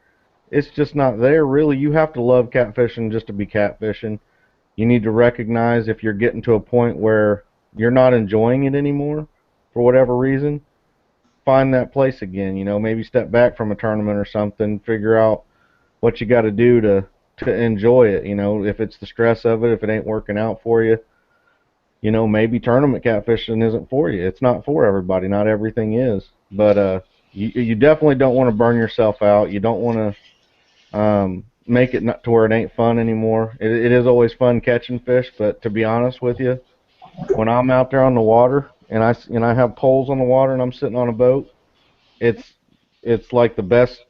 it's just not there, really. You have to love catfishing just to be catfishing. You need to recognize if you're getting to a point where you're not enjoying it anymore for whatever reason, find that place again. Maybe step back from a tournament or something, figure out what you got to do to enjoy it. If it's the stress of it, if it ain't working out for you, maybe tournament catfishing isn't for you. It's not for everybody. Not everything is. But you definitely don't want to burn yourself out. You don't want to make it not to where it ain't fun anymore. It is always fun catching fish, but to be honest with you, when I'm out there on the water and I have poles on the water and I'm sitting on a boat, it's like the best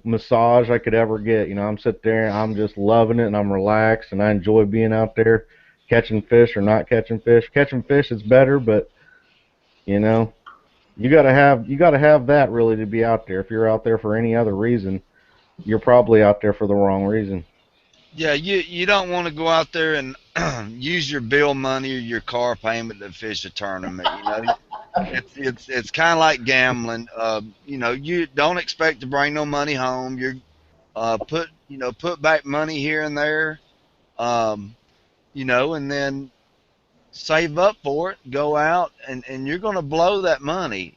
massage I could ever get. I'm sitting there, I'm just loving it, and I'm relaxed, and I enjoy being out there catching fish or not catching fish. Catching fish is better, but you gotta have that really to be out there. If you're out there for any other reason, you're probably out there for the wrong reason. Yeah, you don't want to go out there and use your bill money or your car payment to fish a tournament. It's kind of like gambling. You don't expect to bring no money home. You're put back money here and there, and then save up for it. Go out and you're going to blow that money.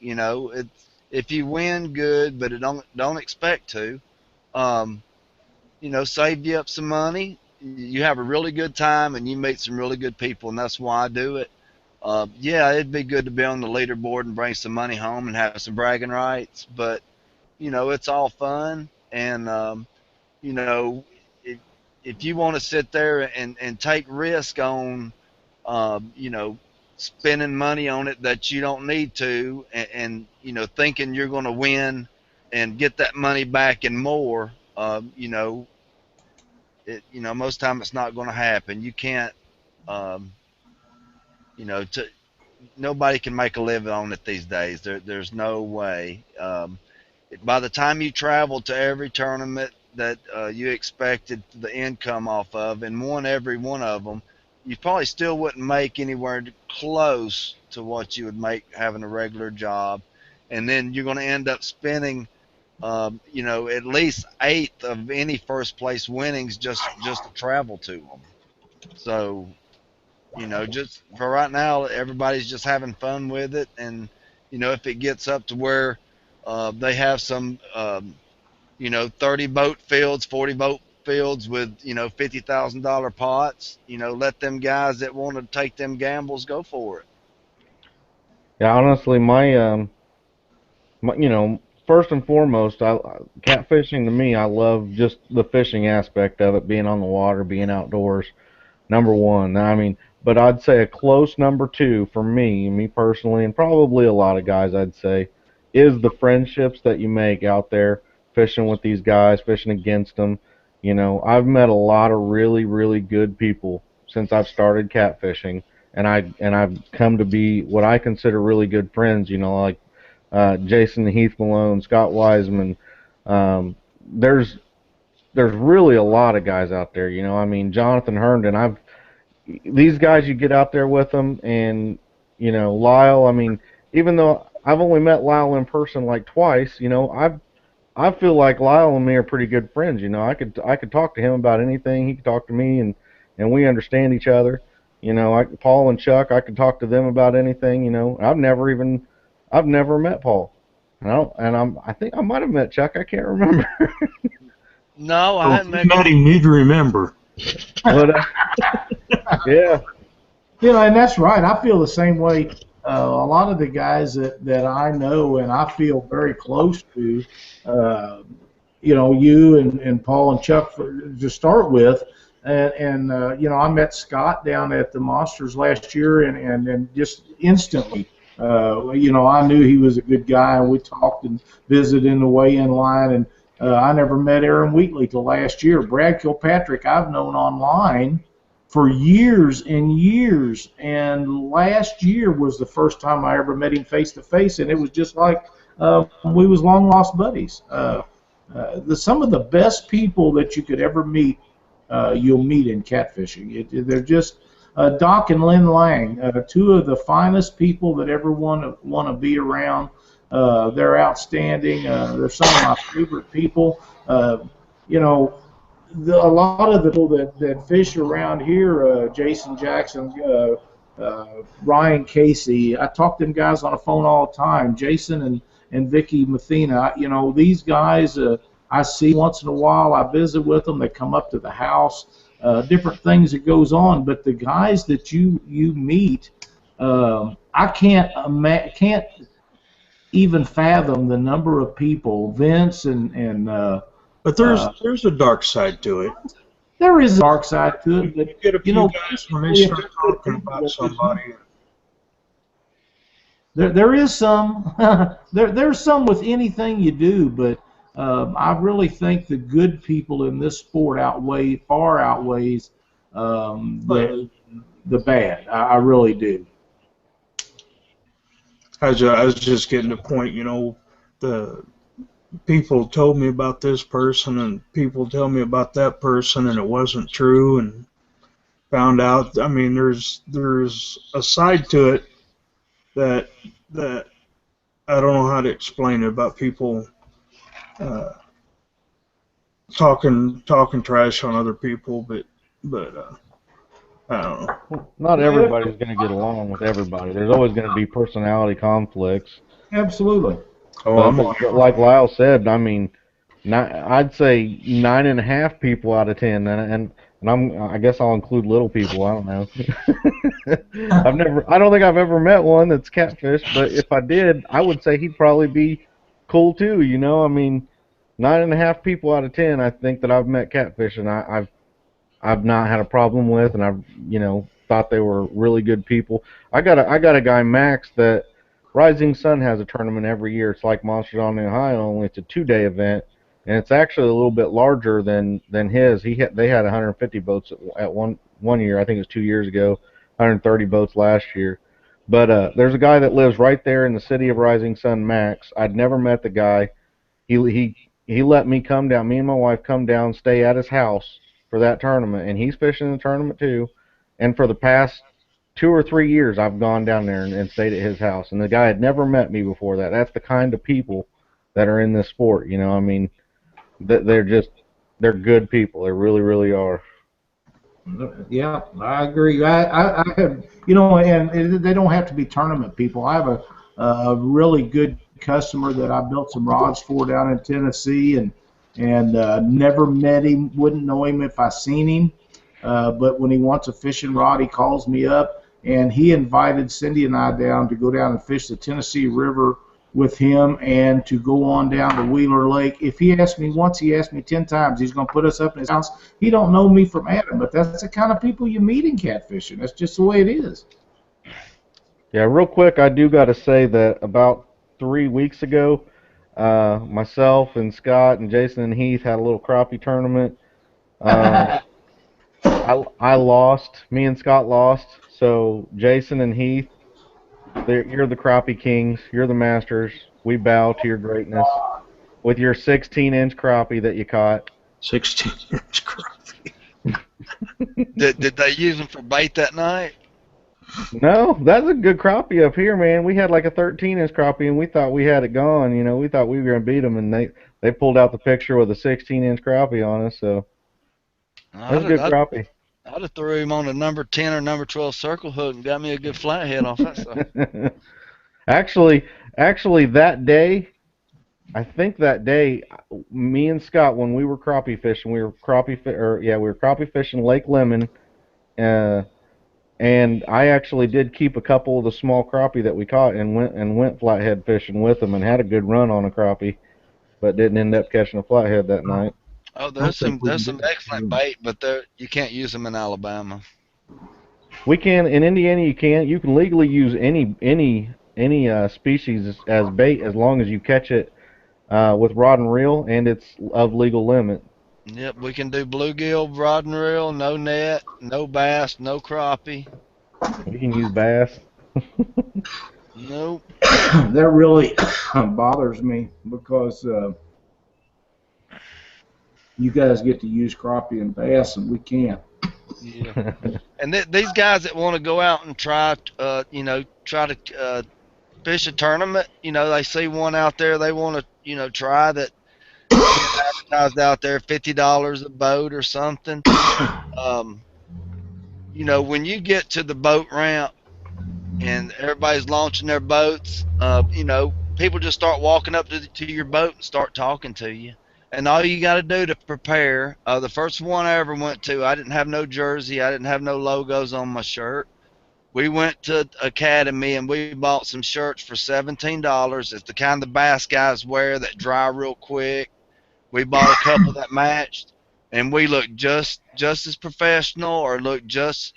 If you win, good, but don't expect to. Um, save you up some money. You have a really good time and you meet some really good people, and that's why I do it. Yeah, it'd be good to be on the leaderboard and bring some money home and have some bragging rights, but it's all fun. And you know, if you want to sit there and take risk on, spending money on it that you don't need to, and thinking you're going to win and get that money back and more, most time it's not going to happen. You can't, um, to nobody can make a living on it these days. There's no way. By the time you travel to every tournament that you expected the income off of and won every one of them, you probably still wouldn't make anywhere close to what you would make having a regular job. And then you're going to end up spending, at least eighth of any first place winnings just to travel to them. So, just for right now, everybody's just having fun with it. And, if it gets up to where they have some, 30 boat fields, 40 boat fields with, $50,000 pots, let them guys that want to take them gambles go for it. Yeah, honestly, first and foremost, catfishing to me, I love just the fishing aspect of it, being on the water, being outdoors. Number one. I mean, but I'd say a close number two for me personally, and probably a lot of guys, I'd say, is the friendships that you make out there fishing with these guys, fishing against them. I've met a lot of really, really good people since I've started catfishing, and I've come to be what I consider really good friends. Like Jason Heath Malone, Scott Wiseman. Um, there's there's really a lot of guys out there. I mean, Jonathan Herndon. These guys, you get out there with them, and Lyle. I mean, even though I've only met Lyle in person like twice, I feel like Lyle and me are pretty good friends. I could talk to him about anything. He could talk to me, and we understand each other. Paul and Chuck, I could talk to them about anything. I've never met Paul. I think I might have met Chuck. I can't remember. No, I So hadn't if you met him, you'd remember. But yeah, And that's right. I feel the same way. A lot of the guys that I know and I feel very close to, you and Paul and Chuck to start with, and I met Scott down at the Monsters last year, and just instantly, I knew he was a good guy, and we talked and visited in the weigh-in line, and I never met Aaron Wheatley till last year. Brad Kilpatrick I've known online for years and years, and last year was the first time I ever met him face to face, and it was just like we was long lost buddies. Some of the best people that you could ever meet, you'll meet in catfishing. They're just Doc and Lynn Lang, two of the finest people that ever want to be around. They're outstanding. They're some of my favorite people. You know, a lot of the people that fish around here, Jason Jackson, Ryan Casey, I talk to them guys on the phone all the time. Jason and Vicky Mathena, these guys I see once in a while. I visit with them. They come up to the house. Different things that goes on. But the guys that you meet, I can't even fathom the number of people, Vince and But there's a dark side to it. there is a dark side to it. But, You get a few guys when they start talking about somebody. There is some there's some with anything you do, but I really think the good people in this sport far outweighs the bad. I really do. I was just getting to the point, the people told me about this person and people tell me about that person and it wasn't true, and found out. I mean, there's a side to it that I don't know how to explain it, about people talking trash on other people, but I don't know. not everybody's going to get along with everybody. There's always going to be personality conflicts. Absolutely. Oh, But like Lyle said, I mean, I'd say 9.5 people out of 10, and I guess I'll include little people. I don't know. I don't think I've ever met one that's catfish, but if I did, I would say he'd probably be cool too. I mean, 9.5 people out of 10, I think that I've met catfish, and I've not had a problem with, and I've thought they were really good people. I got a guy, Max, that Rising Sun has a tournament every year. It's like Monsters on the Ohio, only it's a 2-day event, and it's actually a little bit larger than his. They had 150 boats at one year. I think it was 2 years ago. 130 boats last year. But there's a guy that lives right there in the city of Rising Sun, Max. I'd never met the guy. He let me come down. Me and my wife come down, stay at his house for that tournament, and he's fishing the tournament too. And for the past 2 or 3 years, I've gone down there and stayed at his house. And the guy had never met me before that. That's the kind of people that are in this sport. You know, I mean, they're good people. They really, really are. Yeah, I agree. I have, you know, and they don't have to be tournament people. I have a really good customer that I built some rods for down in Tennessee, and never met him, wouldn't know him if I seen him. But when he wants a fishing rod, he calls me up, and he invited Cindy and I down to go down and fish the Tennessee River with him and to go on down to Wheeler Lake. If he asked me once, he asked me 10 times. He's going to put us up in his house. He don't know me from Adam, but that's the kind of people you meet in catfishing. That's just the way it is. Yeah, real quick, I do got to say that about 3 weeks ago, myself and Scott and Jason and Heath had a little crappie tournament. I lost. Me and Scott lost. So Jason and Heath, you're the crappie kings. You're the masters. We bow to your greatness with your 16-inch crappie that you caught. 16-inch crappie. Did they use them for bait that night? No, that's a good crappie up here, man. We had like a 13-inch crappie, and we thought we had it gone. You know, we thought we were gonna beat them, and they pulled out the picture with a 16-inch crappie on us. So that's a good crappie. I'd have threw him on a number 10 or number 12 circle hook and got me a good flathead off that stuff. Actually, that day, I think that day, me and Scott, when we were crappie fishing, we were crappie fishing Lake Lemon, and I actually did keep a couple of the small crappie that we caught and went flathead fishing with them and had a good run on a crappie, but didn't end up catching a flathead that night. Oh, there's some excellent bait, but you can't use them in Alabama. We can in Indiana. You can legally use any species as bait as long as you catch it with rod and reel, and it's of legal limit. Yep, we can do bluegill, rod and reel, no net, no bass, no crappie. We can use bass. Nope. That really bothers me because you guys get to use crappie and bass, and we can't. Yeah. And these guys that want to go out and try to fish a tournament, they see one out there they want to, try that advertised out there, $50 a boat or something. When you get to the boat ramp and everybody's launching their boats, people just start walking up to your boat and start talking to you. And all you got to do to prepare, the first one I ever went to, I didn't have no jersey. I didn't have no logos on my shirt. We went to Academy and we bought some shirts for $17. It's the kind the bass guys wear that dry real quick. We bought a couple that matched, and we looked just as professional, or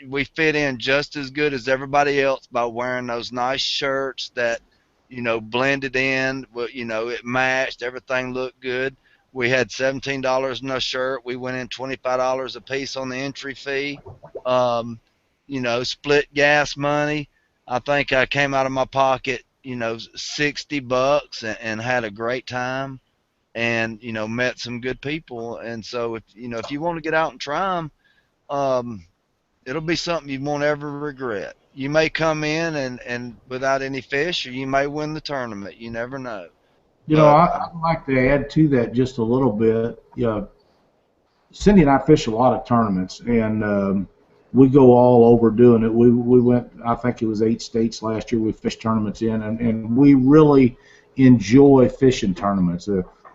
we fit in just as good as everybody else by wearing those nice shirts that, blended in. It matched. Everything looked good. We had $17 in a shirt. We went in $25 a piece on the entry fee. Split gas money. I think I came out of my pocket, $60 and had a great time, and met some good people. And so if you want to get out and try them, it'll be something you won't ever regret. You may come in and without any fish, or you may win the tournament. You never know. I'd like to add to that just a little bit. Cindy and I fish a lot of tournaments, and we go all over doing it. We went, I think it was 8 states last year we fished tournaments in, and we really enjoy fishing tournaments.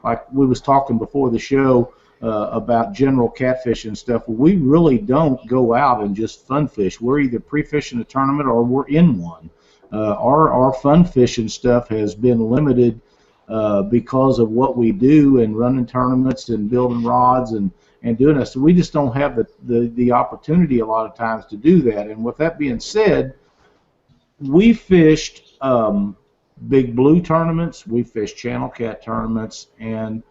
Like we was talking before the show about general catfish and stuff. We really don't go out and just fun fish. We're either pre-fishing a tournament or we're in one. Our fun fishing stuff has been limited because of what we do and running tournaments and building rods and doing that. So we just don't have the opportunity a lot of times to do that. And with that being said, we fished big blue tournaments. We fished channel cat tournaments, and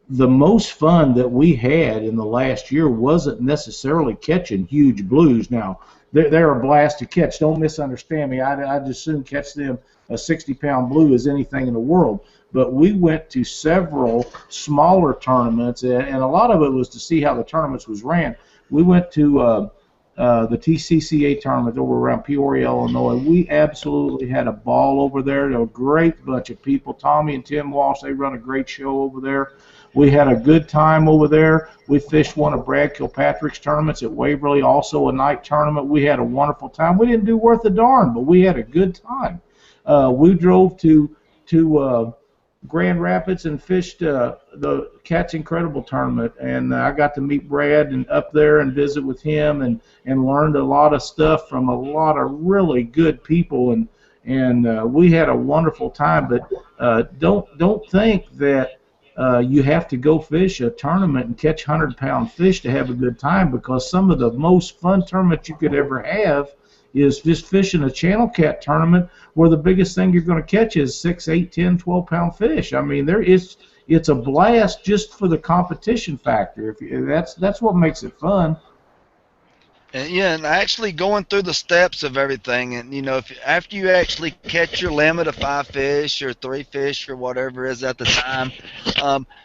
the most fun that we had in the last year wasn't necessarily catching huge blues. Now, they're a blast to catch. Don't misunderstand me. I'd just soon catch them a 60-pound blue as anything in the world. But we went to several smaller tournaments, and a lot of it was to see how the tournaments was ran. We went to the TCCA tournament over around Peoria, Illinois. We absolutely had a ball over there. There were a great bunch of people. Tommy and Tim Walsh, they run a great show over there. We had a good time over there. We fished one of Brad Kilpatrick's tournaments at Waverly, also a night tournament. We had a wonderful time. We didn't do worth a darn, but we had a good time. We drove to Grand Rapids and fished the Cat's Incredible tournament, and I got to meet Brad and up there and visit with him and learned a lot of stuff from a lot of really good people, and we had a wonderful time. But don't think that you have to go fish a tournament and catch 100-pound fish to have a good time, because some of the most fun tournaments you could ever have is just fishing a channel cat tournament where the biggest thing you're going to catch is 6, 8, 10, 12-pound fish. I mean, it's a blast just for the competition factor. That's what makes it fun. And yeah, and actually going through the steps of everything, and if after you actually catch your limit of 5 fish or 3 fish or whatever it is at the time,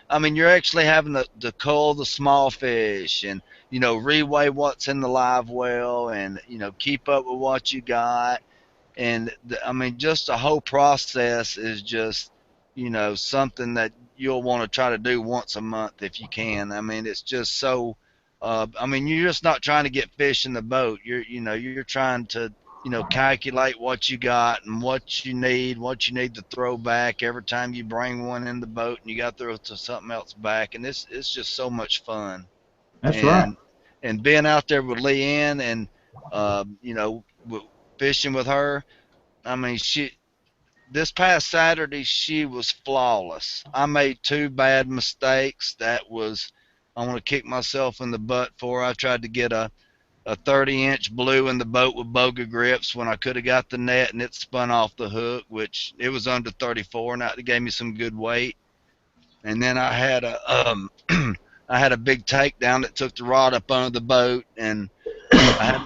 I mean, you're actually having to cull the small fish and reweigh what's in the live well, and keep up with what you got, and I mean, just the whole process is just something that you'll want to try to do once a month if you can. I mean, it's just so. I mean, you're just not trying to get fish in the boat. You're trying to, calculate what you got and what you need to throw back every time you bring one in the boat, and you got to throw to something else back. And it's just so much fun. That's right. And being out there with Leanne and, fishing with her, I mean, this past Saturday, she was flawless. I made 2 bad mistakes. I want to kick myself in the butt for. I tried to get a 30-inch blue in the boat with boga grips when I could have got the net, and it spun off the hook, which it was under 34, and that gave me some good weight. And then I had I had a big takedown that took the rod up under the boat, and I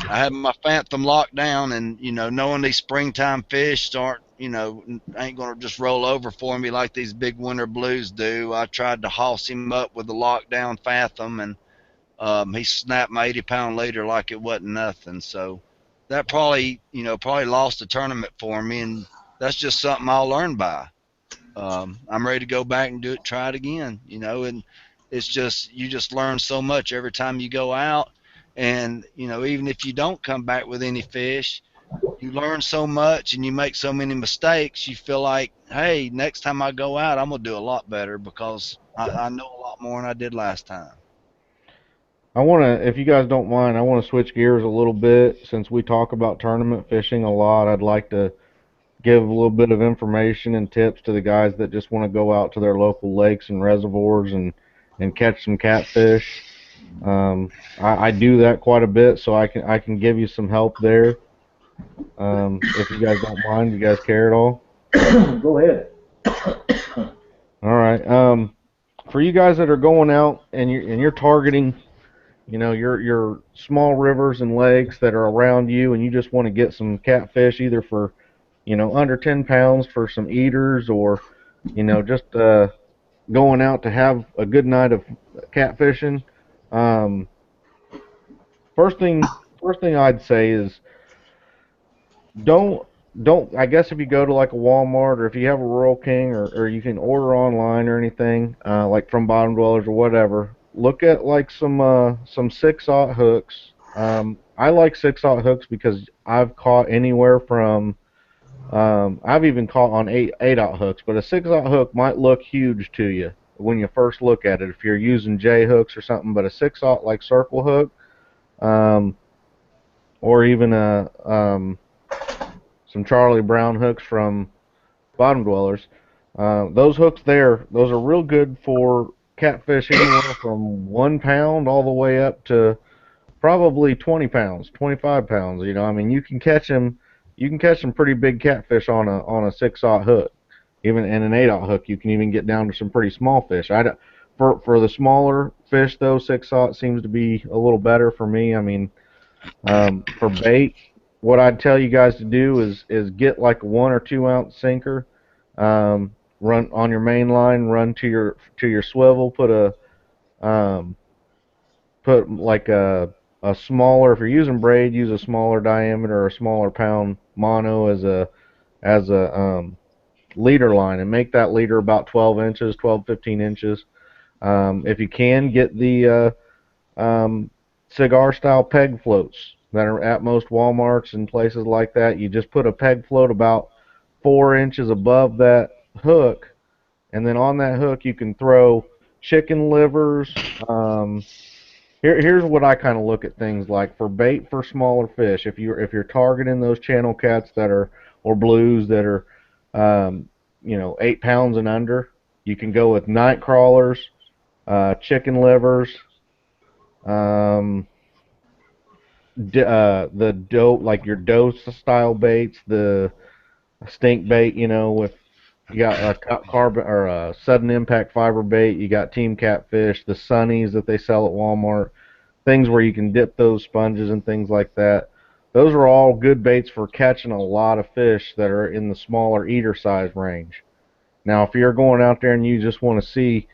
had my Phantom locked down, and knowing these springtime fish ain't gonna just roll over for me like these big winter blues do. I tried to hoss him up with the lockdown Phantom, and he snapped my 80-pound leader like it wasn't nothing. So that probably lost the tournament for me, and that's just something I'll learn by. I'm ready to go back and try it again, and it's just, you just learn so much every time you go out. And, even if you don't come back with any fish, you learn so much and you make so many mistakes, you feel like, hey, next time I go out, I'm going to do a lot better because I know a lot more than I did last time. If you guys don't mind, I want to switch gears a little bit. Since we talk about tournament fishing a lot, I'd like to give a little bit of information and tips to the guys that just want to go out to their local lakes and reservoirs and catch some catfish. I do that quite a bit, so I can give you some help there. If you guys don't mind, you guys care at all? Go ahead. All right. For you guys that are going out and you're targeting, your small rivers and lakes that are around you, and you just want to get some catfish, either for, under 10 pounds for some eaters, or, just going out to have a good night of catfishing. First thing I'd say is don't I guess if you go to like a Walmart, or if you have a Rural King, or you can order online or anything, like from Bottom Dwellers or whatever, look at like some 6/0 hooks. I like 6/0 hooks because I've caught anywhere from I've even caught on 8/0 hooks, but a 6/0 hook might look huge to you when you first look at it if you're using J hooks or something, but a 6/0 like circle hook, or even some Charlie Brown hooks from Bottom Dwellers. Those hooks those are real good for catfish anywhere from 1 pound all the way up to probably 20 pounds, 25 pounds. I mean, you can catch them you can catch some pretty big catfish on a 6/0 hook. Even in an 8/0 hook, you can even get down to some pretty small fish. For the smaller fish though, 6/0 seems to be a little better for me. I mean, for bait, what I'd tell you guys to do is get like a 1 or 2 ounce sinker, run on your main line, run to your swivel, um, put like a smaller. If you're using braid, use a smaller diameter or a smaller pound mono as a leader line, and make that leader about 12 inches, 12-15 inches. If you can, get the cigar style peg floats that are at most Walmarts and places like that. You just put a peg float about 4 inches above that hook, and then on that hook you can throw chicken livers. Here's what I kind of look at things like for bait for smaller fish. If you're targeting those channel cats that are, or blues that are, 8 pounds and under, you can go with night crawlers, chicken livers, um, the doe, like your doe style baits, the stink bait. With you got a carbon or a sudden impact fiber bait. You got Team Catfish, the sunnies that they sell at Walmart, things where you can dip those sponges and things like that. Those are all good baits for catching a lot of fish that are in the smaller eater size range. Now, if you're going out there and you just want to see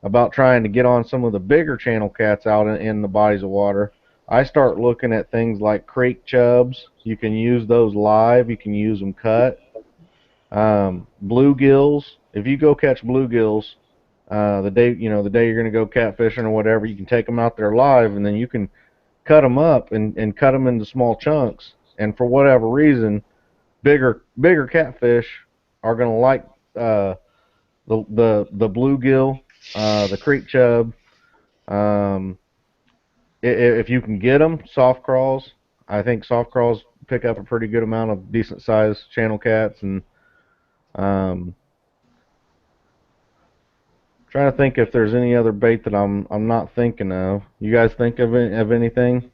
about trying to get on some of the bigger channel cats out in the bodies of water, I start looking at things like creek chubs. You can use those live. You can use them cut. Bluegills. If you go catch bluegills, the day you're going to go catfishing or whatever, you can take them out there live, and then you can cut them up and cut them into small chunks. And for whatever reason, bigger catfish are going to like the bluegill, the creek chub. Um, if you can get them, soft crawls. I think soft crawls pick up a pretty good amount of decent sized channel cats. And um, trying to think if there's any other bait that I'm not thinking of. You guys think of anything?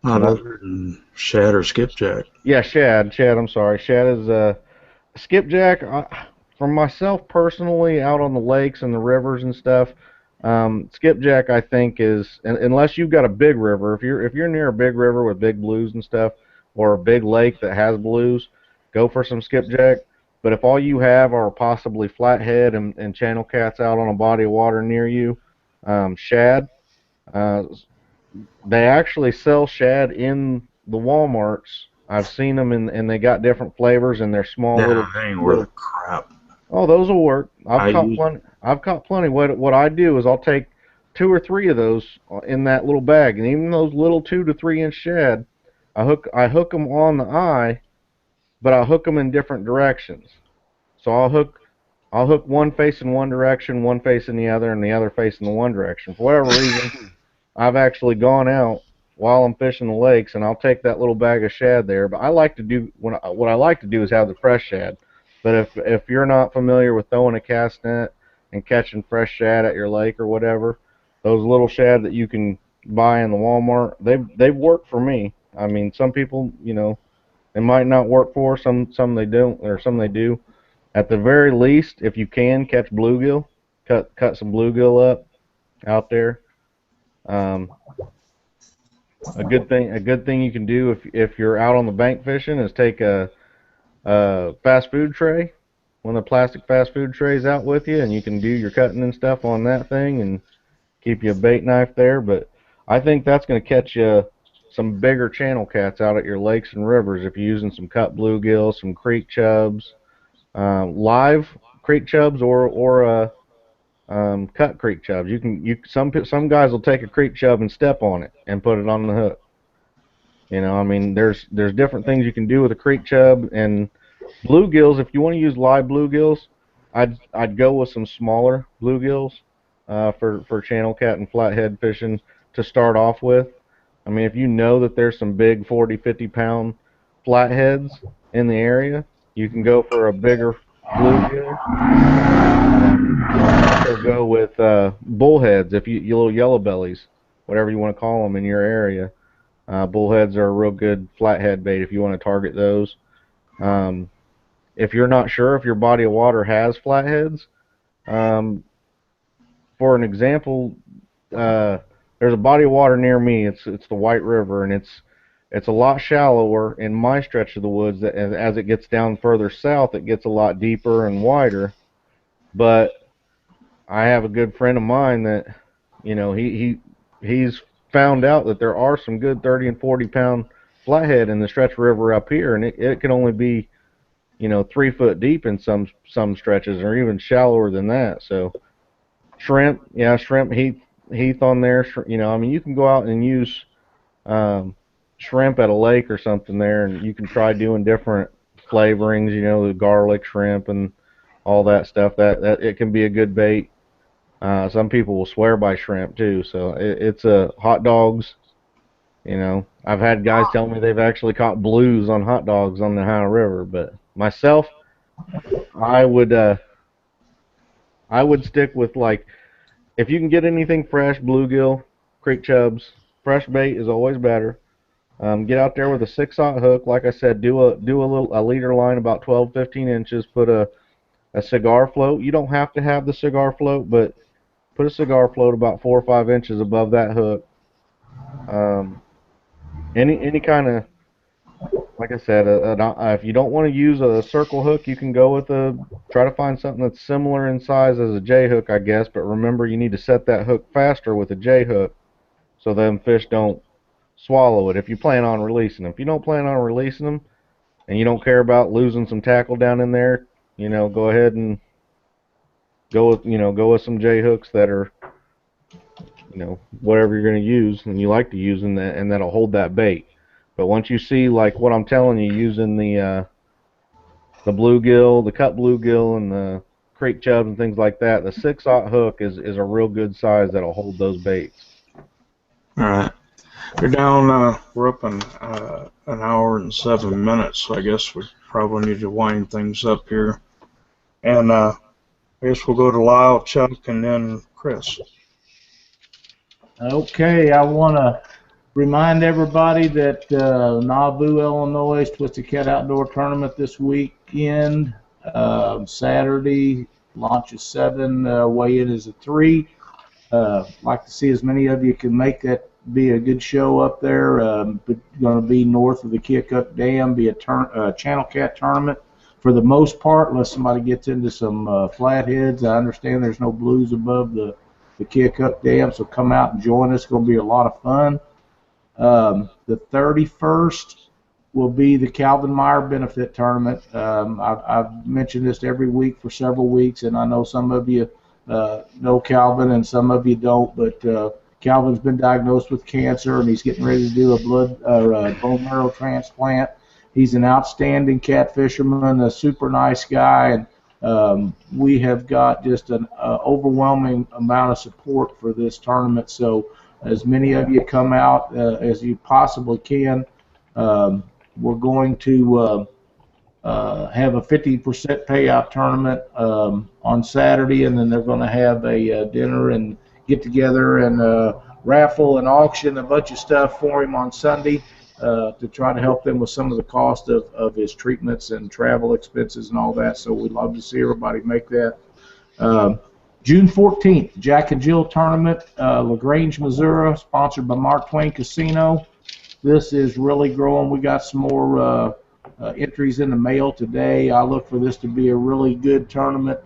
Not other than shad or skipjack. Yeah, shad. I'm sorry. Shad is skipjack. For myself personally, out on the lakes and the rivers and stuff, skipjack I think is, unless you've got a big river. If you're near a big river with big blues and stuff, or a big lake that has blues, go for some skipjack. But if all you have are possibly flathead and channel cats out on a body of water near you, shad. Uh, they actually sell shad in the Walmarts. I've seen them, and they got different flavors, and they're small little. They ain't worth a crap. Oh, those will work. I've caught plenty. I've caught plenty. What I do is I'll take 2 or 3 of those in that little bag, and even those little 2 to 3 inch shad, I hook them on the eye, but I hook them in different directions. So I'll hook one face in one direction, one face in the other, and the other face in the one direction. For whatever reason, I've actually gone out while I'm fishing the lakes, and I'll take that little bag of shad there. But I like to do what I like to do is have the fresh shad. But if you're not familiar with throwing a cast net and catching fresh shad at your lake or whatever, those little shad that you can buy in the Walmart, they've worked for me. I mean, some people, it might not work for some they don't, or some they do. At the very least, if you can catch bluegill, cut some bluegill up out there. A good thing you can do if you're out on the bank fishing is take a fast food tray, one of the plastic fast food trays out with you, and you can do your cutting and stuff on that thing and keep you a bait knife there. But I think that's going to catch you some bigger channel cats out at your lakes and rivers if you're using some cut bluegill, some creek chubs, live creek chubs, or cut creek chubs. Some guys will take a creek chub and step on it and put it on the hook. I mean, there's different things you can do with a creek chub. And bluegills, if you want to use live bluegills, I'd go with some smaller bluegills for channel cat and flathead fishing to start off with. I mean, if you know that there's some big 40-50 pound flatheads in the area, you can go for a bigger bluegill. Also go with bullheads, if you little yellow bellies, whatever you want to call them in your area. Bullheads are a real good flathead bait if you want to target those. Um, if you're not sure if your body of water has flatheads, um, for an example, there's a body of water near me. It's the White River, and it's a lot shallower in my stretch of the woods. That as it gets down further south, it gets a lot deeper and wider. But I have a good friend of mine that, he's found out that there are some good 30 and 40 pound flathead in the stretch river up here, and it can only be 3 foot deep in some stretches, or even shallower than that. So shrimp, yeah, shrimp, heath on there. I mean, you can go out and use um, shrimp at a lake or something there, and you can try doing different flavorings. The garlic shrimp and all that stuff. That it can be a good bait. Some people will swear by shrimp too. So it's a hot dogs. I've had guys tell me they've actually caught blues on hot dogs on the Ohio River. But myself, I would uh, I would stick with, like, if you can get anything fresh, bluegill, creek chubs, fresh bait is always better. Get out there with a 6/0 hook. Like I said, do a leader line about 12, 15 inches. Put a cigar float. You don't have to have the cigar float, but put a cigar float about 4 or 5 inches above that hook. Um, any kind of, like I said, if you don't want to use a circle hook, you can go with try to find something that's similar in size as a J hook, I guess. But remember, you need to set that hook faster with a J hook so them fish don't swallow it if you plan on releasing them. If you don't plan on releasing them and you don't care about losing some tackle down in there, go ahead and go with some J hooks that are, whatever you're going to use and you like to use, and that'll hold that bait. But once you see, like what I'm telling you, using the bluegill, the cut bluegill, and the creek chubs and things like that, the 6/0 hook is a real good size that'll hold those baits. All right. We're up in an hour and 7 minutes, so I guess we probably need to wind things up here. And I guess we'll go to Lyle, Chuck, and then Chris. Okay, I want to remind everybody that Nauvoo, Illinois, Twisted Cat Outdoor Tournament this weekend. Saturday, launch is 7, weigh-in is at 3. Like to see as many of you can make that be a good show up there. Going to be north of the Keokuk Dam, be a channel cat tournament for the most part, unless somebody gets into some flatheads. I understand there's no blues above the Keokuk Dam, so come out and join us. It's going to be a lot of fun. The 31st will be the Calvin Meyer Benefit Tournament. I've mentioned this every week for several weeks, and I know some of you know Calvin and some of you don't, but Calvin's been diagnosed with cancer, and he's getting ready to do a bone marrow transplant. He's an outstanding cat fisherman, a super nice guy, and we have got just an overwhelming amount of support for this tournament. So as many of you come out as you possibly can. We're going to have a 50% payout tournament on Saturday, and then they're going to have a dinner and get together and raffle and auction a bunch of stuff for him on Sunday to try to help them with some of the cost of his treatments and travel expenses and all that. So we'd love to see everybody make that. June 14th, Jack and Jill Tournament, LaGrange, Missouri, sponsored by Mark Twain Casino. This is really growing. We got some more entries in the mail today. I look for this to be a really good tournament.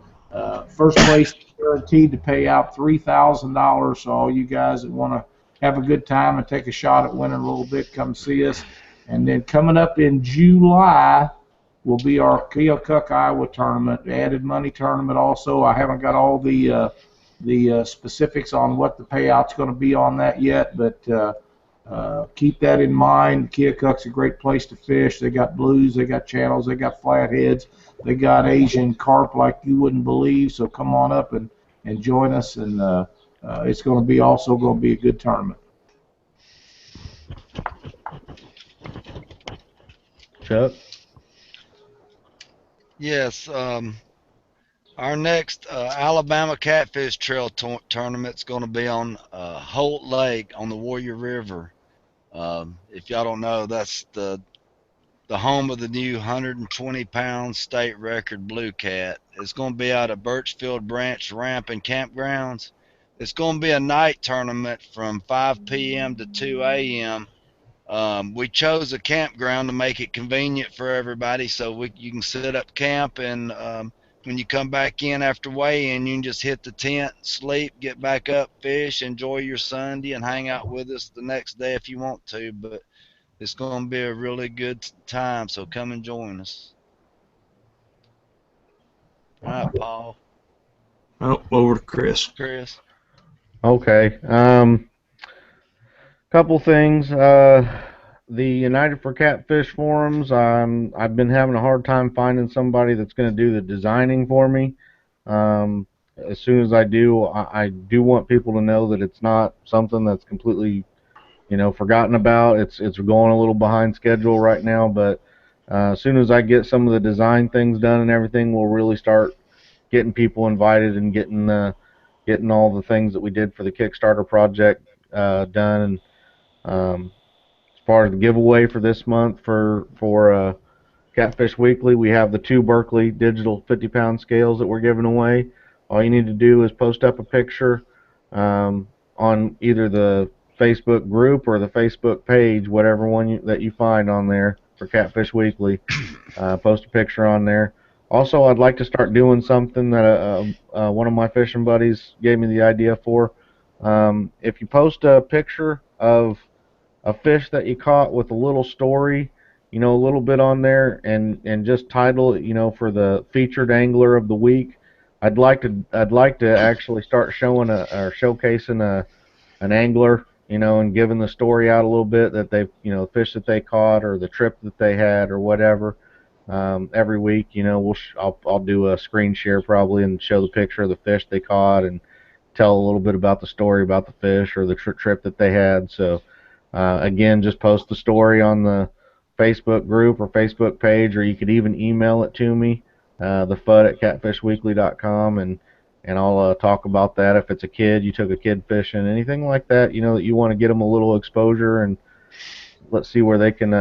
First place guaranteed to pay out $3,000. So all you guys that want to have a good time and take a shot at winning a little bit, come see us. And then coming up in July will be our Keokuk, Iowa tournament, added money tournament also. I haven't got all the specifics on what the payout's going to be on that yet, but keep that in mind. Keokuk's a great place to fish. They got blues, they got channels, they got flatheads, they got Asian carp like you wouldn't believe. So come on up and join us, and it's going to be also going to be a good tournament. Chuck? Yes, our next Alabama Catfish Trail tournament's going to be on Holt Lake on the Warrior River. If y'all don't know, that's the home of the new 120-pound state record blue cat. It's going to be out at Birchfield Branch Ramp and Campgrounds. It's going to be a night tournament from 5 p.m. to 2 a.m. We chose a campground to make it convenient for everybody, so you can set up camp, and when you come back in after weigh-in, you can just hit the tent, sleep, get back up, fish, enjoy your Sunday, and hang out with us the next day if you want to. But it's going to be a really good time, so come and join us. All right, Paul. Oh, over to Chris. Chris. Okay. Couple things. The United for Catfish forums. I've been having a hard time finding somebody that's going to do the designing for me. As soon as I do, I do want people to know that it's not something that's completely, forgotten about. It's going a little behind schedule right now, but as soon as I get some of the design things done and everything, we'll really start getting people invited and getting all the things that we did for the Kickstarter project done. And as far as the giveaway for this month for Catfish Weekly, we have the 2 Berkeley digital 50-pound scales that we're giving away. All you need to do is post up a picture on either the Facebook group or the Facebook page, whatever one that you find on there for Catfish Weekly. Post a picture on there. Also, I'd like to start doing something that one of my fishing buddies gave me the idea for. If you post a picture of a fish that you caught with a little story, a little bit on there, and just title it, for the featured angler of the week. I'd like to actually start showing or showcasing an angler, and giving the story out a little bit that they've, the fish that they caught or the trip that they had or whatever. Every week, I'll do a screen share probably and show the picture of the fish they caught and tell a little bit about the story about the fish or the trip that they had. So again, just post the story on the Facebook group or Facebook page, or you could even email it to me, the FUD at catfishweekly.com, and I'll talk about that. If it's a kid, you took a kid fishing, anything like that, that you want to get them a little exposure, and let's see where they can,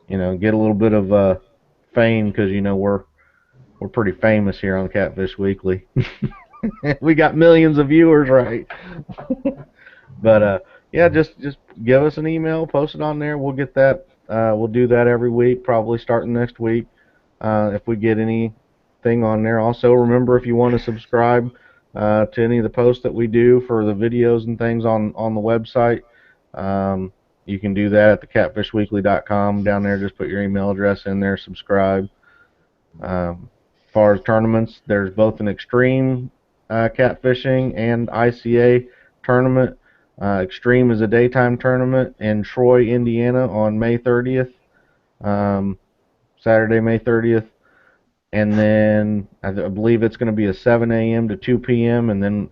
get a little bit of fame, because we're pretty famous here on Catfish Weekly. We got millions of viewers, right? But yeah, just give us an email, post it on there. We'll get that. We'll do that every week, probably starting next week, if we get anything on there. Also, remember, if you want to subscribe to any of the posts that we do for the videos and things on the website, you can do that at thecatfishweekly.com. Down there, just put your email address in there, subscribe. As far as tournaments, there's both an extreme catfishing and ICA tournament. Extreme is a daytime tournament in Troy, Indiana on May 30th, Saturday, May 30th. And then I believe it's going to be a 7 a.m. to 2 p.m. And then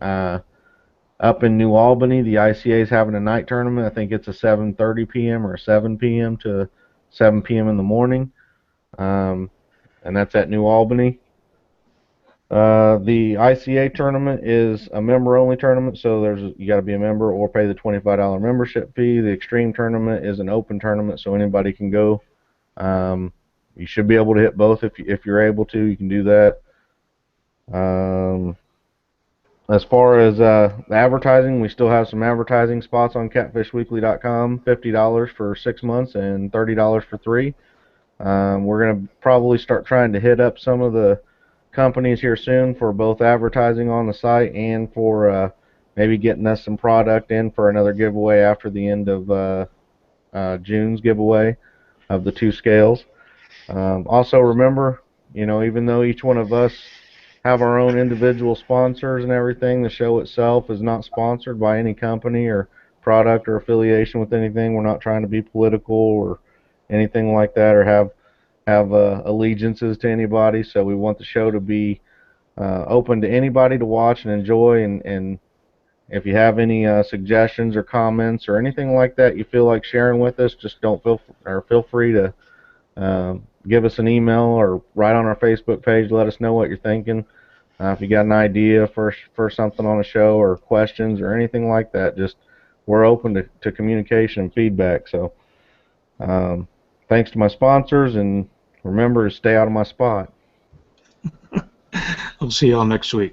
up in New Albany, the ICA is having a night tournament. I think it's a 7:30 p.m. or 7 p.m. to 7 p.m. in the morning. And that's at New Albany. The ICA tournament is a member-only tournament, so you got to be a member or pay the $25 membership fee. The Extreme tournament is an open tournament, so anybody can go. You should be able to hit both if you're able to. You can do that. As far as advertising, we still have some advertising spots on catfishweekly.com. $50 for 6 months and $30 for 3. We're going to probably start trying to hit up some of the companies here soon for both advertising on the site and for maybe getting us some product in for another giveaway after the end of June's giveaway of the 2 scales. Also remember, even though each one of us have our own individual sponsors and everything, the show itself is not sponsored by any company or product or affiliation with anything. We're not trying to be political or anything like that, or have allegiances to anybody. So we want the show to be open to anybody to watch and enjoy. And if you have any suggestions or comments or anything like that you feel like sharing with us, just feel free to give us an email or write on our Facebook page. Let us know what you're thinking. If you got an idea for something on a show or questions or anything like that, just we're open to communication and feedback. So thanks to my sponsors, and remember to stay out of my spot. I'll see y'all next week.